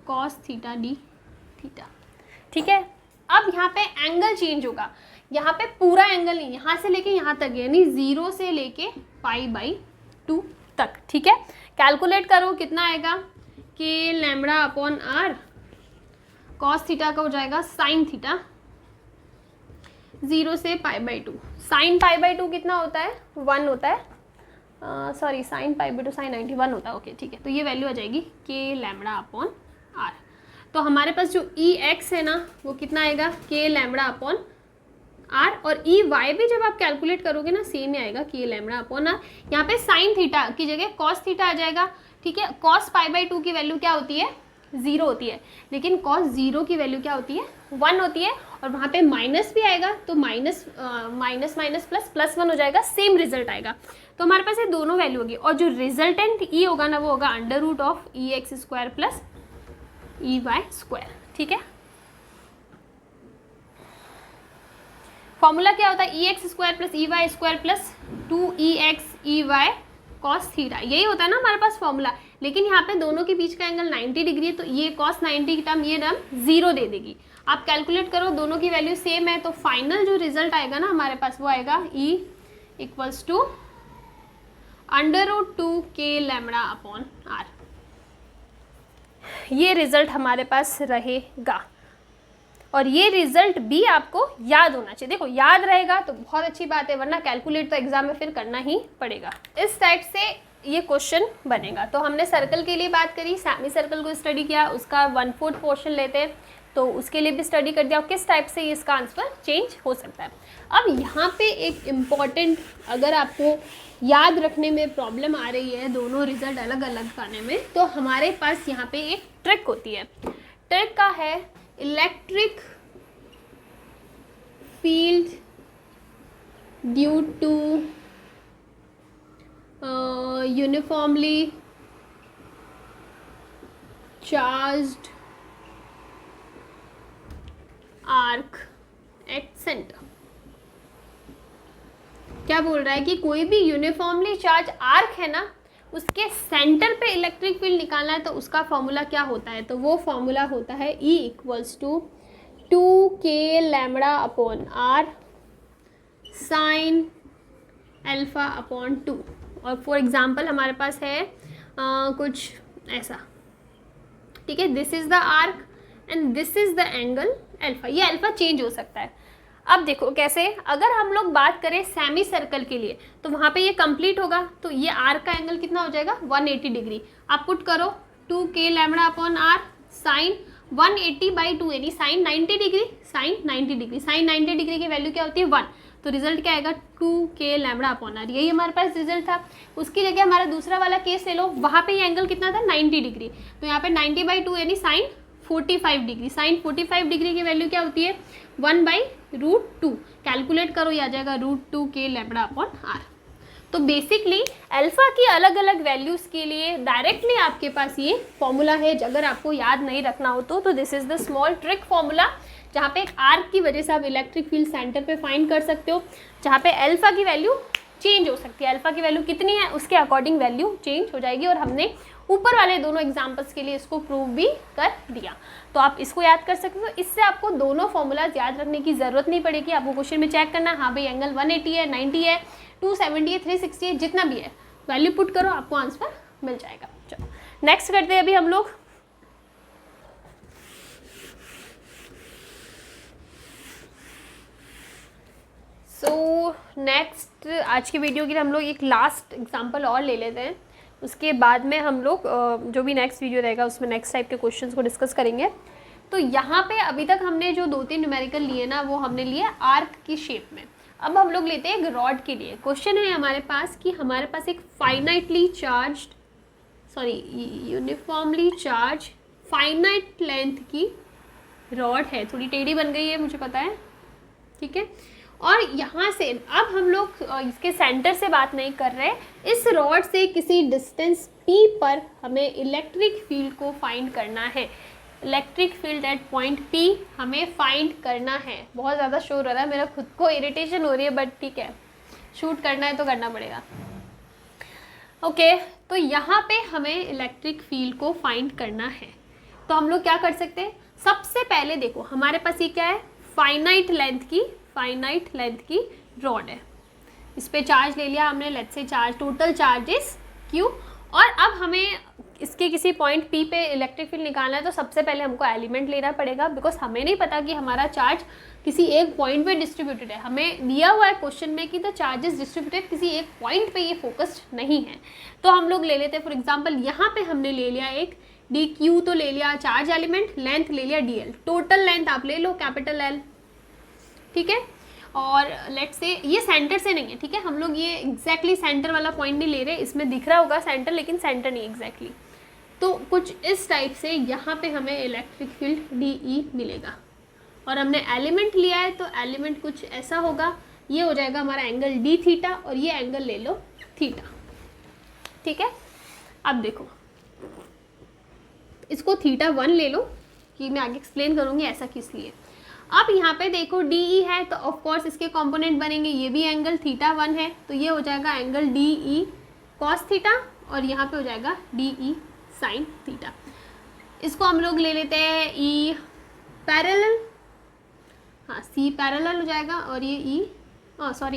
S1: कॉस थीटा डी थीटा, ठीक है। अब यहाँ पे एंगल चेंज होगा, यहाँ पे पूरा एंगल नहीं, यहाँ से लेके यहाँ तक, यानी 0 से लेके π/2 तक, ठीक है। कैलकुलेट करो कितना आएगा, k lambda upon r cos theta का हो जाएगा साइन थीटा, 0 से π/2, साइन π/2 कितना होता है, 1 होता है, सॉरी साइन π/2 साइन 90 1 होता है, ओके ठीक है। तो ये वैल्यू आ जाएगी के लैम्बडा अपॉन आर। तो हमारे पास जो ई एक्स है ना वो कितना आएगा, के लैम्बडा अपॉन आर, और ई वाई भी जब आप कैलकुलेट करोगे ना सेम ही आएगा, के लैम्बडा अपॉन आर। यहाँ पे साइन थीटा की जगह कॉस थीटा आ जाएगा, ठीक है। कॉस π/2 की वैल्यू क्या होती है, 0 होती है, लेकिन कॉस 0 की वैल्यू क्या होती है, 1 होती है, और वहाँ पे माइनस भी आएगा, तो माइनस माइनस प्लस 1 हो जाएगा, सेम रिजल्ट आएगा। तो हमारे पास ये दोनों वैल्यू होगी, और जो रिजल्टेंट ई होगा ना वो होगा under root of E X square plus E Y square, ठीक है। फॉर्मूला क्या होता है, E X square plus E Y square plus 2EX EY cos theta, यही होता है ना हमारे पास फॉर्मूला। लेकिन यहाँ पे दोनों के बीच का एंगल 90 डिग्री है, तो ये कॉस 90 की टर्म, ये टर्म 0 दे देगी। आप कैलकुलेट करो, दोनों की वैल्यू सेम है, तो फाइनल जो रिजल्ट आएगा ना हमारे पास वो आएगा E इक्वल्स टू √2 के लैम्बडा अपॉन आर। ये रिजल्ट हमारे पास रहेगा, और ये रिजल्ट भी आपको याद होना चाहिए। देखो याद रहेगा तो बहुत अच्छी बात है, वरना कैलकुलेट तो एग्जाम में फिर करना ही पड़ेगा। इस टाइप से ये क्वेश्चन बनेगा। तो हमने सर्कल के लिए बात करी, सेमी सर्कल को स्टडी किया, उसका 1/4 पोर्शन लेते हैं तो उसके लिए भी स्टडी कर दिया, और किस टाइप से इसका आंसर चेंज हो सकता है। अब यहाँ पे एक इम्पॉर्टेंट, अगर आपको याद रखने में प्रॉब्लम आ रही है दोनों रिजल्ट अलग अलग आने में, तो हमारे पास यहाँ पे एक ट्रिक होती है। ट्रिक का है electric field due to uniformly charged arc at centre. क्या बोल रहा है कि कोई भी यूनिफॉर्मली चार्ज आर्क है ना, उसके सेंटर पे इलेक्ट्रिक फील्ड निकालना है, तो उसका फॉर्मूला क्या होता है, तो वो फॉर्मूला होता है E equals to 2k lambda upon r sine alpha upon 2। और फॉर एग्जांपल हमारे पास है कुछ ऐसा, ठीक है, this is the arc and this is the angle alpha. ये अल्फा चेंज हो सकता है। अब देखो कैसे, अगर हम लोग बात करें सेमी सर्कल के लिए, तो वहाँ पे ये कंप्लीट होगा, तो ये आर्क का एंगल कितना हो जाएगा 180 डिग्री। आप पुट करो 2k lambda upon r sine 180/2 यानी sine 90 degree, sine 90 degree, sine 90 degree की वैल्यू क्या होती है 1, तो रिजल्ट क्या आएगा 2k लैम्बडा अपॉन आर। यही हमारे पास रिजल्ट था। उसकी जगह हमारा दूसरा वाला केस ले लो, वहाँ पे ये एंगल कितना था 90 डिग्री, तो यहाँ पे 90/2 यानी साइन 45 डिग्री, साइन 45 डिग्री की वैल्यू क्या होती है 1/√2। कैलकुलेट करो, ये आ जाएगा √2 के लैम्बडा अपॉन आर। तो बेसिकली अल्फा की अलग अलग वैल्यूज़ के लिए डायरेक्टली आपके पास ये फॉर्मूला है। अगर आपको याद नहीं रखना हो तो this is the small trick formula, जहाँ पे एक आर्क की वजह से आप इलेक्ट्रिक फील्ड सेंटर पे फाइंड कर सकते हो, जहाँ पे अल्फा की वैल्यू चेंज हो सकती है। अल्फ़ा की वैल्यू कितनी है उसके अकॉर्डिंग वैल्यू चेंज हो जाएगी, और हमने ऊपर वाले दोनों एग्जाम्पल्स के लिए इसको प्रूव भी कर दिया। तो आप इसको याद कर सकते हो। इससे आपको दोनों फॉर्मूलाज याद रखने की ज़रूरत नहीं पड़ेगी। आपको क्वेश्चन में चेक करना, हाँ भाई एंगल 180 है, 90 है, 270 है, 360 है, जितना भी है वैल्यू पुट करो, आपको आंसर मिल जाएगा। चलो नेक्स्ट करते हैं अभी हम लोग। सो नेक्स्ट आज की वीडियो के लिए हम लोग एक लास्ट एग्जांपल और ले लेते हैं, उसके बाद में हम लोग जो भी नेक्स्ट वीडियो रहेगा उसमें नेक्स्ट टाइप के क्वेश्चंस को डिस्कस करेंगे। तो यहाँ पे अभी तक हमने जो 2-3 न्यूमेरिकल लिए ना वो हमने लिए आर्क की शेप में। अब हम लोग लेते हैं एक रॉड के लिए। क्वेश्चन है हमारे पास कि हमारे पास एक यूनिफॉर्मली चार्ज फाइनाइट लेंथ की रॉड है। थोड़ी टेढ़ी बन गई है मुझे पता है, ठीक है। और यहाँ से अब हम लोग इसके सेंटर से बात नहीं कर रहे, इस रॉड से किसी डिस्टेंस p पर हमें इलेक्ट्रिक फील्ड को फाइंड करना है। Electric field at point P हमें फाइंड करना है। बहुत ज़्यादा शोर हो रहा है, मेरा खुद को इरिटेशन हो रही है, बट ठीक है, शूट करना है तो करना पड़ेगा। ओके, तो यहाँ पे हमें इलेक्ट्रिक फील्ड को फाइंड करना है। तो हम लोग क्या कर सकते हैं, सबसे पहले देखो हमारे पास ये क्या है, फाइनाइट लेंथ की रॉड है। इस पे चार्ज ले लिया हमने, let's say charge, total charges Q, और अब हमें इसके किसी पॉइंट P पे इलेक्ट्रिक फील्ड निकालना है। तो सबसे पहले हमको एलिमेंट लेना पड़ेगा, बिकॉज हमें नहीं पता कि हमारा चार्ज किसी एक पॉइंट पे डिस्ट्रीब्यूटेड है। हमें दिया हुआ है क्वेश्चन में कि द चार्जेस डिस्ट्रीब्यूटेड किसी एक पॉइंट पे, ये फोकस्ड नहीं है। तो हम लोग ले लेते हैं, फॉर एग्जाम्पल यहाँ पे हमने ले लिया एक dq, तो ले लिया चार्ज एलिमेंट, लेंथ ले लिया dl, टोटल लेंथ आप ले लो कैपिटल L, ठीक है। और लेट्स से ये सेंटर से नहीं है, ठीक है, हम लोग ये एग्जैक्टली सेंटर वाला पॉइंट नहीं ले रहे। इसमें दिख रहा होगा सेंटर, लेकिन सेंटर नहीं एग्जैक्टली। तो कुछ इस टाइप से यहाँ पे हमें इलेक्ट्रिक फील्ड DE मिलेगा, और हमने एलिमेंट लिया है तो एलिमेंट कुछ ऐसा होगा, ये हो जाएगा हमारा एंगल D थीटा, और ये एंगल ले लो थीटा, ठीक है। अब देखो इसको θ1 ले लो, कि मैं आगे एक्सप्लेन करूँगी ऐसा किस लिए। अब यहाँ पे देखो DE है तो ऑफ कोर्स इसके कंपोनेंट बनेंगे, ये भी एंगल θ1 है, तो ये हो जाएगा एंगल DE cos थीटा, और यहाँ पे हो जाएगा DE sin थीटा। इसको हम लोग ले लेते हैं E पैरेलल, हाँ C पैरेलल हो जाएगा, और ये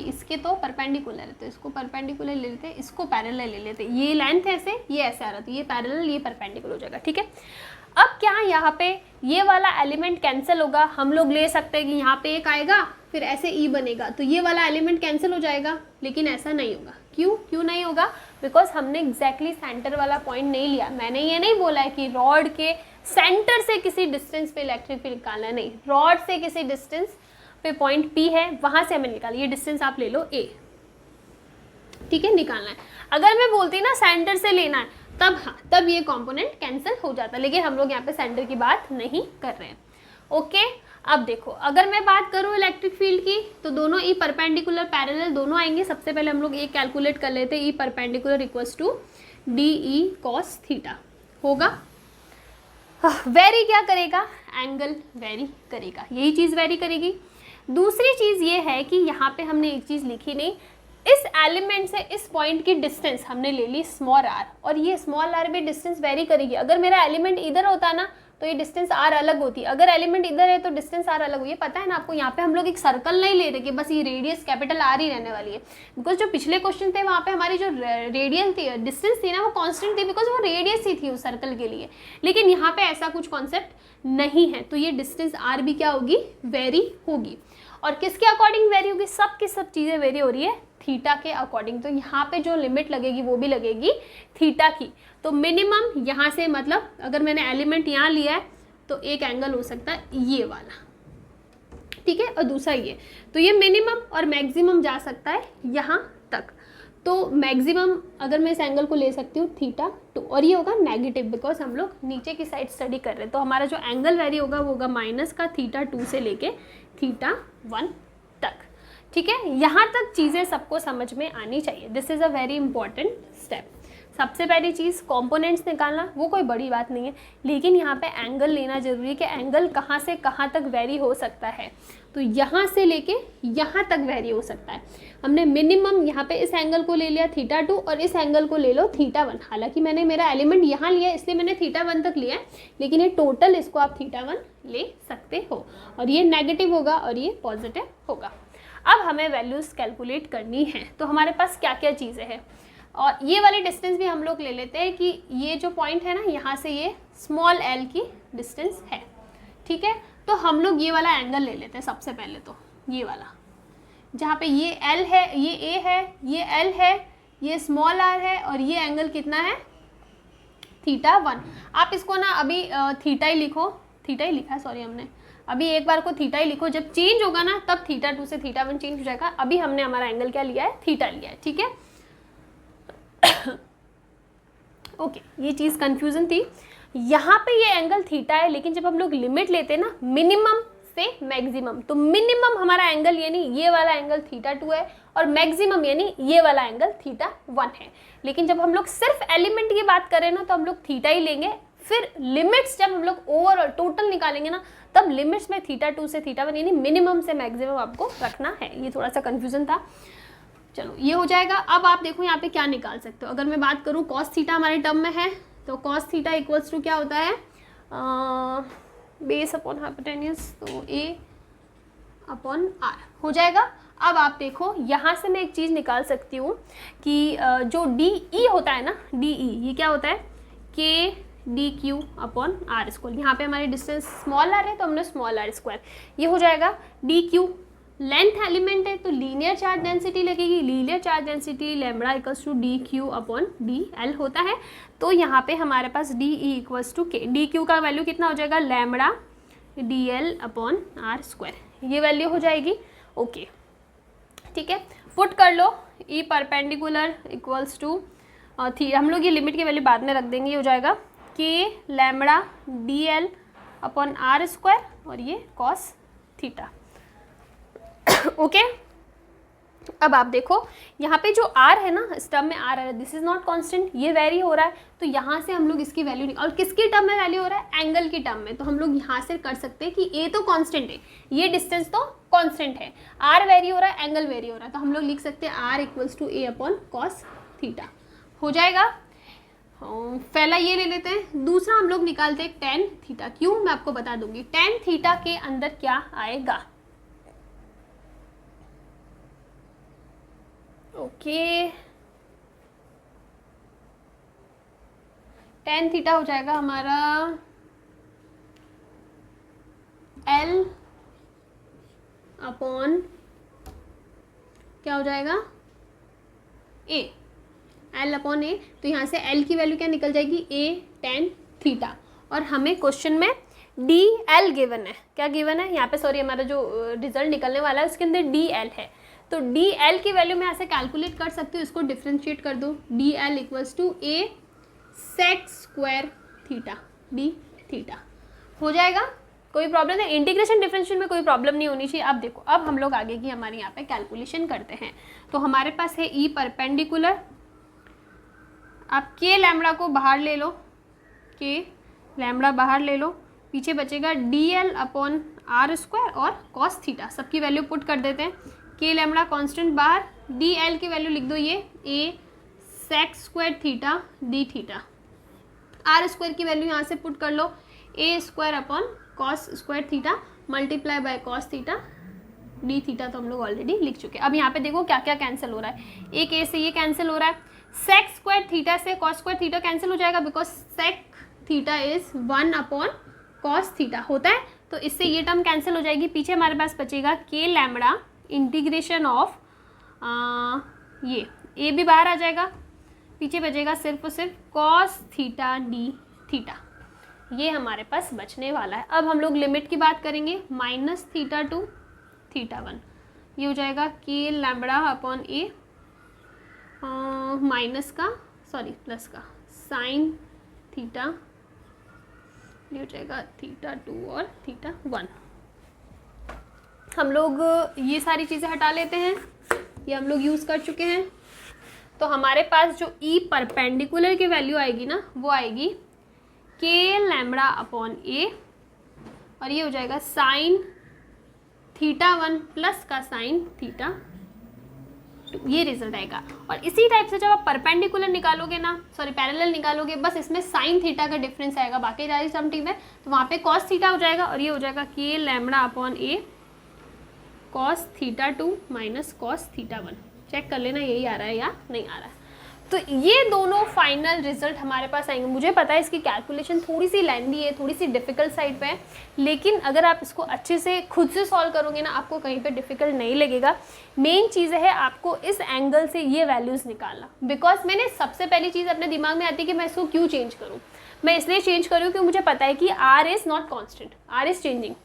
S1: इसके तो परपेंडिकुलर है, तो इसको परपेंडिकुलर ले लेते हैं, इसको पैरेलल ले लेते हैं। ये लेंथ ऐसे, ये ऐसे आ रहा, तो ये पैरेलल, ये परपेंडिकुलर हो जाएगा, ठीक है। अब क्या यहाँ पे ये वाला एलिमेंट कैंसिल होगा, हम लोग ले सकते हैं कि यहाँ पे एक आएगा फिर ऐसे E बनेगा, तो ये वाला एलिमेंट कैंसिल हो जाएगा, लेकिन ऐसा नहीं होगा। क्यों नहीं होगा, बिकॉज हमने एग्जैक्टली सेंटर वाला पॉइंट नहीं लिया। मैंने ये नहीं बोला है कि रॉड के सेंटर से किसी डिस्टेंस पे इलेक्ट्रिक फील्ड निकालना है, नहीं, रॉड से किसी डिस्टेंस पे पॉइंट P है, वहाँ से हमें निकाल, ये डिस्टेंस आप ले लो A, ठीक है, निकालना है। अगर मैं बोलती ना सेंटर से लेना है, तब हाँ, तब ये कंपोनेंट कैंसिल हो जाता है, लेकिन हम लोग यहाँ पे सेंटर की बात नहीं कर रहे हैं। ओके, अब देखो अगर मैं बात करूँ इलेक्ट्रिक फील्ड की, तो दोनों E परपेंडिकुलर पैरेलल दोनों आएंगे। सबसे पहले हम लोग एक कैलकुलेट कर लेते हैं, E perpendicular equals to DE cos theta होगा। वेरी क्या करेगा, एंगल वेरी करेगा, यही चीज़ वेरी करेगी। दूसरी चीज़ ये है कि यहाँ पे हमने एक चीज़ लिखी नहीं, इस एलिमेंट से इस पॉइंट की डिस्टेंस हमने ले ली स्मॉल r, और ये स्मॉल r भी डिस्टेंस वेरी करेगी। अगर मेरा एलिमेंट इधर होता ना तो ये डिस्टेंस r अलग होती, अगर एलिमेंट इधर है तो डिस्टेंस r अलग हुई। ये पता है ना आपको, यहाँ पे हम लोग एक सर्कल नहीं ले रहे कि बस ये रेडियस कैपिटल R ही रहने वाली है, बिकॉज जो पिछले क्वेश्चन थे वहाँ पे हमारी जो रेडियस थी, डिस्टेंस थी ना, वो कांस्टेंट थी, बिकॉज वो रेडियस ही थी उस सर्कल के लिए। लेकिन यहाँ पे ऐसा कुछ कॉन्सेप्ट नहीं है, तो ये डिस्टेंस R भी क्या होगी, वेरी होगी। और किसके अकॉर्डिंग वेरी होगी, सब की सब चीज़ें वेरी हो रही है थीटा के अकॉर्डिंग। तो यहाँ पे जो लिमिट लगेगी वो भी लगेगी थीटा की। तो मिनिमम यहाँ से, मतलब अगर मैंने एलिमेंट यहाँ लिया है तो एक एंगल हो सकता है ये वाला, ठीक है, और दूसरा ये, तो ये मिनिमम और मैक्सिमम जा सकता है यहाँ तक। तो मैक्सिमम अगर मैं इस एंगल को ले सकती हूँ θ2, और ये होगा नेगेटिव, बिकॉज हम लोग नीचे की साइड स्टडी कर रहे हैं। तो हमारा जो एंगल वेरी होगा वो होगा माइनस का θ2 से लेके θ1 तक, ठीक है। यहाँ तक चीज़ें सबको समझ में आनी चाहिए, this is a very important step. सबसे पहली चीज़ कंपोनेंट्स निकालना, वो कोई बड़ी बात नहीं है, लेकिन यहाँ पे एंगल लेना जरूरी है कि एंगल कहाँ से कहाँ तक वेरी हो सकता है। तो यहाँ से लेके यहाँ तक वेरी हो सकता है। हमने मिनिमम यहाँ पे इस एंगल को ले लिया θ2 और इस एंगल को ले लो θ1। हालांकि मैंने मेरा एलिमेंट यहाँ लिया इसलिए मैंने θ1 तक लिया है, लेकिन ये टोटल इसको आप θ1 ले सकते हो, और ये नेगेटिव होगा और ये पॉजिटिव होगा। अब हमें वैल्यूज़ कैलकुलेट करनी है। तो हमारे पास क्या क्या चीज़ें हैं, और ये वाली डिस्टेंस भी हम लोग ले लेते हैं कि ये जो पॉइंट है ना, यहाँ से ये स्मॉल l की डिस्टेंस है, ठीक है। तो हम लोग ये वाला एंगल ले लेते हैं सबसे पहले, तो ये वाला जहाँ पे ये l है, ये a है, ये l है, ये स्मॉल r है, और ये एंगल कितना है θ1। आप इसको ना अभी थीटा ही लिखो, थीटा ही लिखा है सॉरी हमने, अभी एक बार को थीटा ही लिखो, जब चेंज होगा ना तब θ2 से θ1 चेंज हो जाएगा। अभी हमने हमारा एंगल क्या लिया है, थीटा लिया है, ठीक है। ओके, ये चीज़ कंफ्यूजन थी। यहाँ पे ये एंगल थीटा है, लेकिन जब हम लोग लिमिट लेते हैं ना मिनिमम से मैक्सिमम, तो मिनिमम हमारा एंगल यानी ये वाला एंगल θ2 है, और मैक्सिमम यानी ये वाला एंगल θ1 है। लेकिन जब हम लोग सिर्फ एलिमेंट की बात करें ना तो हम लोग थीटा ही लेंगे। फिर लिमिट्स जब हम लोग ओवरऑल टोटल निकालेंगे ना, तब लिमिट्स में θ2 से θ1 यानी मिनिमम से मैक्सिमम आपको रखना है। ये थोड़ा सा कन्फ्यूजन था, चलो ये हो जाएगा। अब आप देखो यहाँ पे क्या निकाल सकते हो। अगर मैं बात करूँ cos थीटा हमारे टर्म में है, तो cos थीटा इक्वल्स टू क्या होता है, बेस अपॉन हाइपोटेन्यूज, तो a अपॉन r हो जाएगा। अब आप देखो यहाँ से मैं एक चीज़ निकाल सकती हूँ कि जो DE होता है ना, DE ये क्या होता है, k dq upon r square. यहाँ पे हमारी डिस्टेंस स्मॉल r है तो हमने स्मॉल r स्क्वायर, ये हो जाएगा dq। लेंथ एलिमेंट है तो लीनियर चार्ज डेंसिटी लगेगी, linear charge density lambda equals to dq upon dl होता है। तो यहाँ पे हमारे पास de equals to k, dq का वैल्यू कितना हो जाएगा, lambda dl upon r square, ये वैल्यू हो जाएगी। ओके ठीक है, पुट कर लो E परपेंडिकुलर इक्वल्स टू हम लोग ये लिमिट की वैल्यू बाद में रख देंगे, ये हो जाएगा k lambda dl upon r square, और ये cos थीटा। ओके अब आप देखो यहाँ पे जो r है ना, इस टर्म में r है, दिस इज नॉट कांस्टेंट, ये वेरी हो रहा है। तो यहाँ से हम लोग इसकी वैल्यू, और किसकी टर्म में वैल्यू हो रहा है, एंगल की टर्म में। तो हम लोग यहाँ से कर सकते हैं कि a तो कांस्टेंट है, ये डिस्टेंस तो कांस्टेंट है, r वेरी हो रहा है, एंगल वेरी हो रहा है, तो हम लोग लिख सकते हैं r equals to a upon cos theta हो जाएगा। पहला ये ले लेते हैं, दूसरा हम लोग निकालते हैं tan थीटा। क्यों, मैं आपको बता दूंगी। tan थीटा के अंदर क्या आएगा, ओके tan थीटा हो जाएगा हमारा L अपॉन क्या हो जाएगा, A, L अपॉन A। तो यहाँ से L की वैल्यू क्या निकल जाएगी, A tan थीटा। और हमें क्वेश्चन में DL गिवन है, क्या गिवन है यहाँ पे, सॉरी हमारा जो रिजल्ट निकलने वाला है उसके अंदर DL है। तो DL की वैल्यू मैं ऐसे कैलकुलेट कर सकती हूँ, इसको डिफ्रेंशिएट कर दो, DL equals to A sec square theta d theta हो जाएगा। कोई प्रॉब्लम नहीं, इंटीग्रेशन डिफरेंशियल में कोई प्रॉब्लम नहीं होनी चाहिए। अब देखो, अब हम लोग आगे की हमारे यहाँ पे कैलकुलेशन करते हैं। तो हमारे पास है E परपेंडिकुलर, आप k लैम्बडा को बाहर ले लो, k लैम्बडा बाहर ले लो, पीछे बचेगा DL अपॉन r स्क्वायर और cos थीटा, सबकी वैल्यू पुट कर देते हैं। k लैम्बडा कांस्टेंट बाहर, DL की वैल्यू लिख दो ये a sec square theta d theta, r square की वैल्यू यहाँ से पुट कर लो, a square upon cos square theta multiply by cos theta d theta, तो हम लोग ऑलरेडी लिख चुके हैं। अब यहाँ पे देखो क्या क्या कैंसिल हो रहा है, एक a से ये कैंसिल हो रहा है, सेक स्क्वायर थीटा से कॉस स्क्वायर थीटा कैंसिल हो जाएगा, because sec theta is 1 upon cos theta होता है, तो इससे ये टर्म कैंसिल हो जाएगी। पीछे हमारे पास बचेगा k लैम्बडा इंटीग्रेशन ऑफ ये a भी बाहर आ जाएगा, पीछे बचेगा सिर्फ और सिर्फ कॉस थीटा d थीटा, ये हमारे पास बचने वाला है। अब हम लोग लिमिट की बात करेंगे, माइनस थीटा टू थीटा 1, ये हो जाएगा k lambda upon a minus का सॉरी प्लस का साइन थीटा, ये हो जाएगा थीटा 2 और थीटा 1। हम लोग ये सारी चीज़ें हटा लेते हैं, ये हम लोग यूज़ कर चुके हैं। तो तो हमारे पास जो ई परपेंडिकुलर की वैल्यू आएगी ना, वो आएगी के लैम्बडा अपॉन ए, और ये हो जाएगा साइन थीटा 1 प्लस का साइन थीटा 2, ये रिजल्ट आएगा। और इसी टाइप से जब आप परपेंडिकुलर निकालोगे ना, सॉरी पैरेलल निकालोगे, बस इसमें साइन थीटा का डिफरेंस आएगा, बाकी सारी सम टी में, तो वहाँ पे कॉस थीटा हो जाएगा, और ये हो जाएगा के lambda upon A cos theta 2 minus cos theta 1। Check कर लेना यही आ रहा है या नहीं आ रहा है। तो ये दोनों फाइनल रिजल्ट हमारे पास आएंगे। मुझे पता है इसकी कैलकुलेशन थोड़ी सी लेंदी है, थोड़ी सी डिफिकल्ट साइड पे है, लेकिन अगर आप इसको अच्छे से खुद से सॉल्व करोगे ना, आपको कहीं पे डिफिकल्ट नहीं लगेगा। मेन चीज़ है आपको इस एंगल से ये वैल्यूज़ निकालना, बिकॉज मैंने सबसे पहली चीज़ अपने दिमाग में आती है कि मैं इसको क्यों चेंज करूँ। मैं इसलिए चेंज करूँ कि मुझे पता है कि R is not constant, R is changing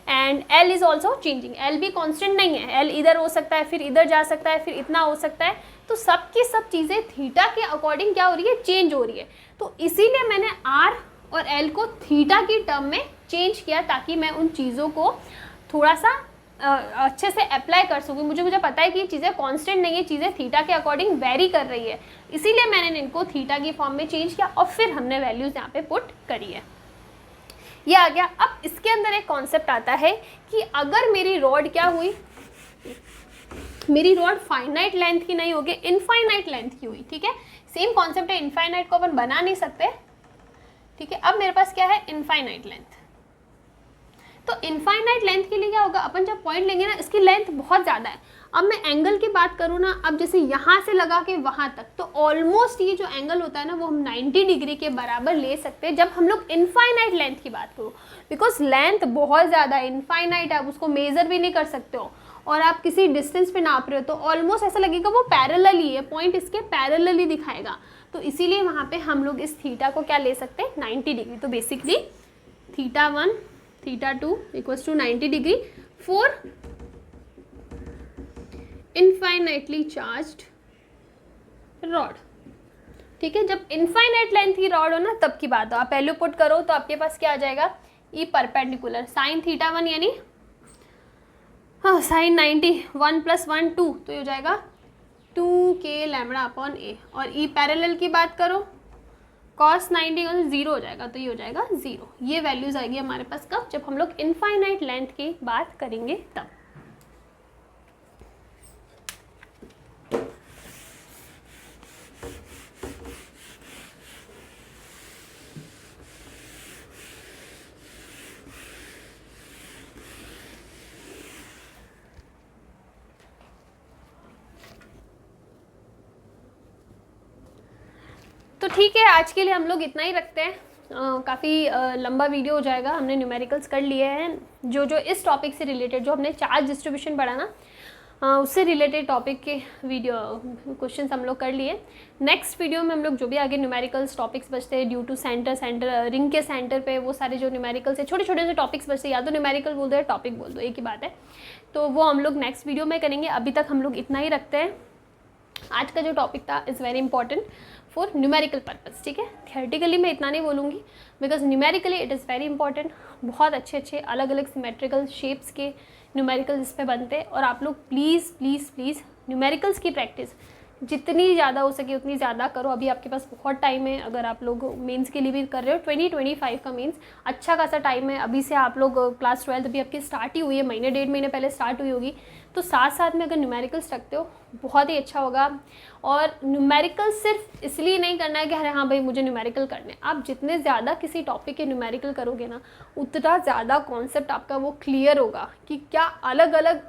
S1: and L is also changing. L भी कांस्टेंट नहीं है, एल इधर हो सकता है, फिर इधर जा सकता है, फिर इतना हो सकता है, तो सब की सब चीज़ें थीटा के अकॉर्डिंग क्या हो रही है, चेंज हो रही है। तो इसीलिए मैंने आर और एल को थीटा की टर्म में चेंज किया, ताकि मैं उन चीज़ों को थोड़ा सा अच्छे से अप्लाई कर सकूँ। मुझे पता है कि ये चीज़ें कांस्टेंट नहीं है, चीज़ें थीटा के अकॉर्डिंग वेरी कर रही है, इसीलिए मैंने इनको थीटा की फॉर्म में चेंज किया, और फिर हमने वैल्यूज़ यहाँ पे पुट करी है। ये आ गया। अब इसके अंदर एक कॉन्सेप्ट आता है कि अगर मेरी रॉड क्या हुई, मेरी रॉड फाइनाइट लेंथ की नहीं होगी, इनफाइनाइट लेंथ की हुई, ठीक है। सेम कॉन्सेप्ट है, इनफाइनाइट को अपन बना नहीं सकते, ठीक है। अब मेरे पास क्या है, इनफाइनाइट लेंथ। तो इनफाइनाइट लेंथ के लिए क्या होगा, अपन जब पॉइंट लेंगे ना, इसकी लेंथ बहुत ज़्यादा है। अब मैं एंगल की बात करूँ ना, अब जैसे यहाँ से लगा के वहाँ तक, तो ऑलमोस्ट ये जो एंगल होता है ना, वो हम 90 डिग्री के बराबर ले सकते हैं जब हम लोग इनफाइनाइट लेंथ की बात करो, बिकॉज लेंथ बहुत ज़्यादा है, इनफाइनाइट है, आप उसको मेज़र भी नहीं कर सकते हो, और आप किसी डिस्टेंस पे नाप रहे हो तो ऑलमोस्ट ऐसा लगेगा वो पैरेलल ही है, पॉइंट इसके पैरेलल ही दिखाएगा। तो इसीलिए वहाँ पे हम लोग इस थीटा को क्या ले सकते हैं, 90 डिग्री। तो basically theta 1 theta 2 equals to 90 degree for infinitely charged rod, ठीक है। जब इनफाइनाइट लेंथ की रॉड हो ना, तब की बात हो, आप वैल्यू पुट करो तो आपके पास क्या आ जाएगा, ई परपेंडिकुलर साइन थीटा 1 यानी हाँ साइन 90 1 + 1 2, तो ये हो जाएगा 2 के लैम्बडा अपॉन ए। और ई पैरेलल की बात करो, कॉस 90 0 हो जाएगा, तो ये हो जाएगा 0। ये वैल्यूज आएगी हमारे पास कब, जब हम लोग इनफाइनाइट लेंथ की बात करेंगे तब। तो ठीक है, आज के लिए हम लोग इतना ही रखते हैं। काफ़ी लंबा वीडियो हो जाएगा। हमने न्यूमेरिकल्स कर लिए हैं, जो इस टॉपिक से रिलेटेड, जो हमने चार्ज डिस्ट्रीब्यूशन पढ़ा ना, उससे रिलेटेड टॉपिक के वीडियो क्वेश्चंस हम लोग कर लिए। नेक्स्ट वीडियो में हम लोग जो भी आगे न्यूमेरिकल्स टॉपिक्स बचते हैं, ड्यू टू सेंटर रिंग के सेंटर पे वो सारे जो न्यूमेरिकल्स है, छोटे छोटे से टॉपिक्स बचते हैं, या तो न्यूमेरिकल बोल दो या टॉपिक बोल दो, एक ही बात है, तो वो हम लोग नेक्स्ट वीडियो में करेंगे। अभी तक हम लोग इतना ही रखते हैं। आज का जो टॉपिक था is very important for numerical purpose, ठीक है। थियोरेटिकली मैं इतना नहीं बोलूँगी, because numerically it is very important. बहुत अच्छे अलग अलग सिमेट्रिकल शेप्स के न्यूमेरिकल्स इस पे बनते हैं, और आप लोग प्लीज़ प्लीज़ प्लीज़ न्यूमेरिकल्स की प्रैक्टिस जितनी ज़्यादा हो सके उतनी ज़्यादा करो। अभी आपके पास बहुत टाइम है, अगर आप लोग मेंस के लिए भी कर रहे हो, 2025 का मेंस अच्छा खासा टाइम है। अभी से आप लोग क्लास 12 अभी आपकी स्टार्ट ही हुई है, महीने 1.5 महीने पहले स्टार्ट हुई होगी, तो साथ साथ में अगर न्यूमेरिकल्स रखते हो बहुत ही अच्छा होगा। और न्यूमेरिकल सिर्फ इसलिए नहीं करना है कि अरे हाँ भाई मुझे न्यूमेरिकल करने, आप जितने ज़्यादा किसी टॉपिक के न्यूमेरिकल करोगे ना, उतना ज़्यादा कॉन्सेप्ट आपका वो क्लियर होगा कि क्या अलग अलग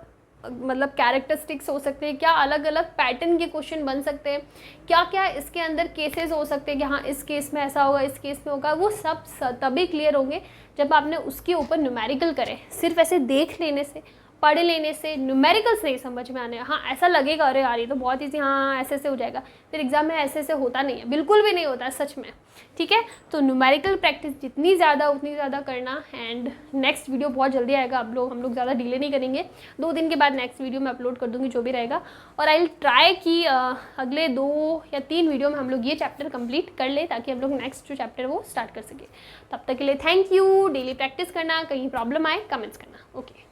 S1: मतलब कैरेक्टरिस्टिक्स हो सकते हैं, क्या अलग अलग पैटर्न के क्वेश्चन बन सकते हैं, क्या क्या इसके अंदर केसेस हो सकते हैं कि हाँ इस केस में ऐसा होगा, इस केस में होगा। वो सब तभी क्लियर होंगे जब आपने उसके ऊपर न्यूमेरिकल करें। सिर्फ ऐसे देख लेने से, पढ़ लेने से न्यूमेरिकल्स नहीं समझ में आने। हाँ ऐसा लगेगा अरे यार ये तो बहुत ईजी, हाँ ऐसे से हो जाएगा, फिर एग्जाम में ऐसे से होता नहीं है, बिल्कुल भी नहीं होता है सच में, ठीक है। तो न्यूमेरिकल प्रैक्टिस जितनी ज़्यादा उतनी ज़्यादा करना। एंड नेक्स्ट वीडियो बहुत जल्दी आएगा, हम लोग ज़्यादा डिले नहीं करेंगे, 2 दिन के बाद नेक्स्ट वीडियो मैं अपलोड कर दूँगी जो भी रहेगा। और आई विल ट्राई कि अगले 2 या 3 वीडियो में हम लोग ये चैप्टर कंप्लीट कर ले, ताकि हम लोग नेक्स्ट जो चैप्टर वो स्टार्ट कर सके। तब तक के लिए थैंक यू। डेली प्रैक्टिस करना, कहीं प्रॉब्लम आए कमेंट्स करना, ओके।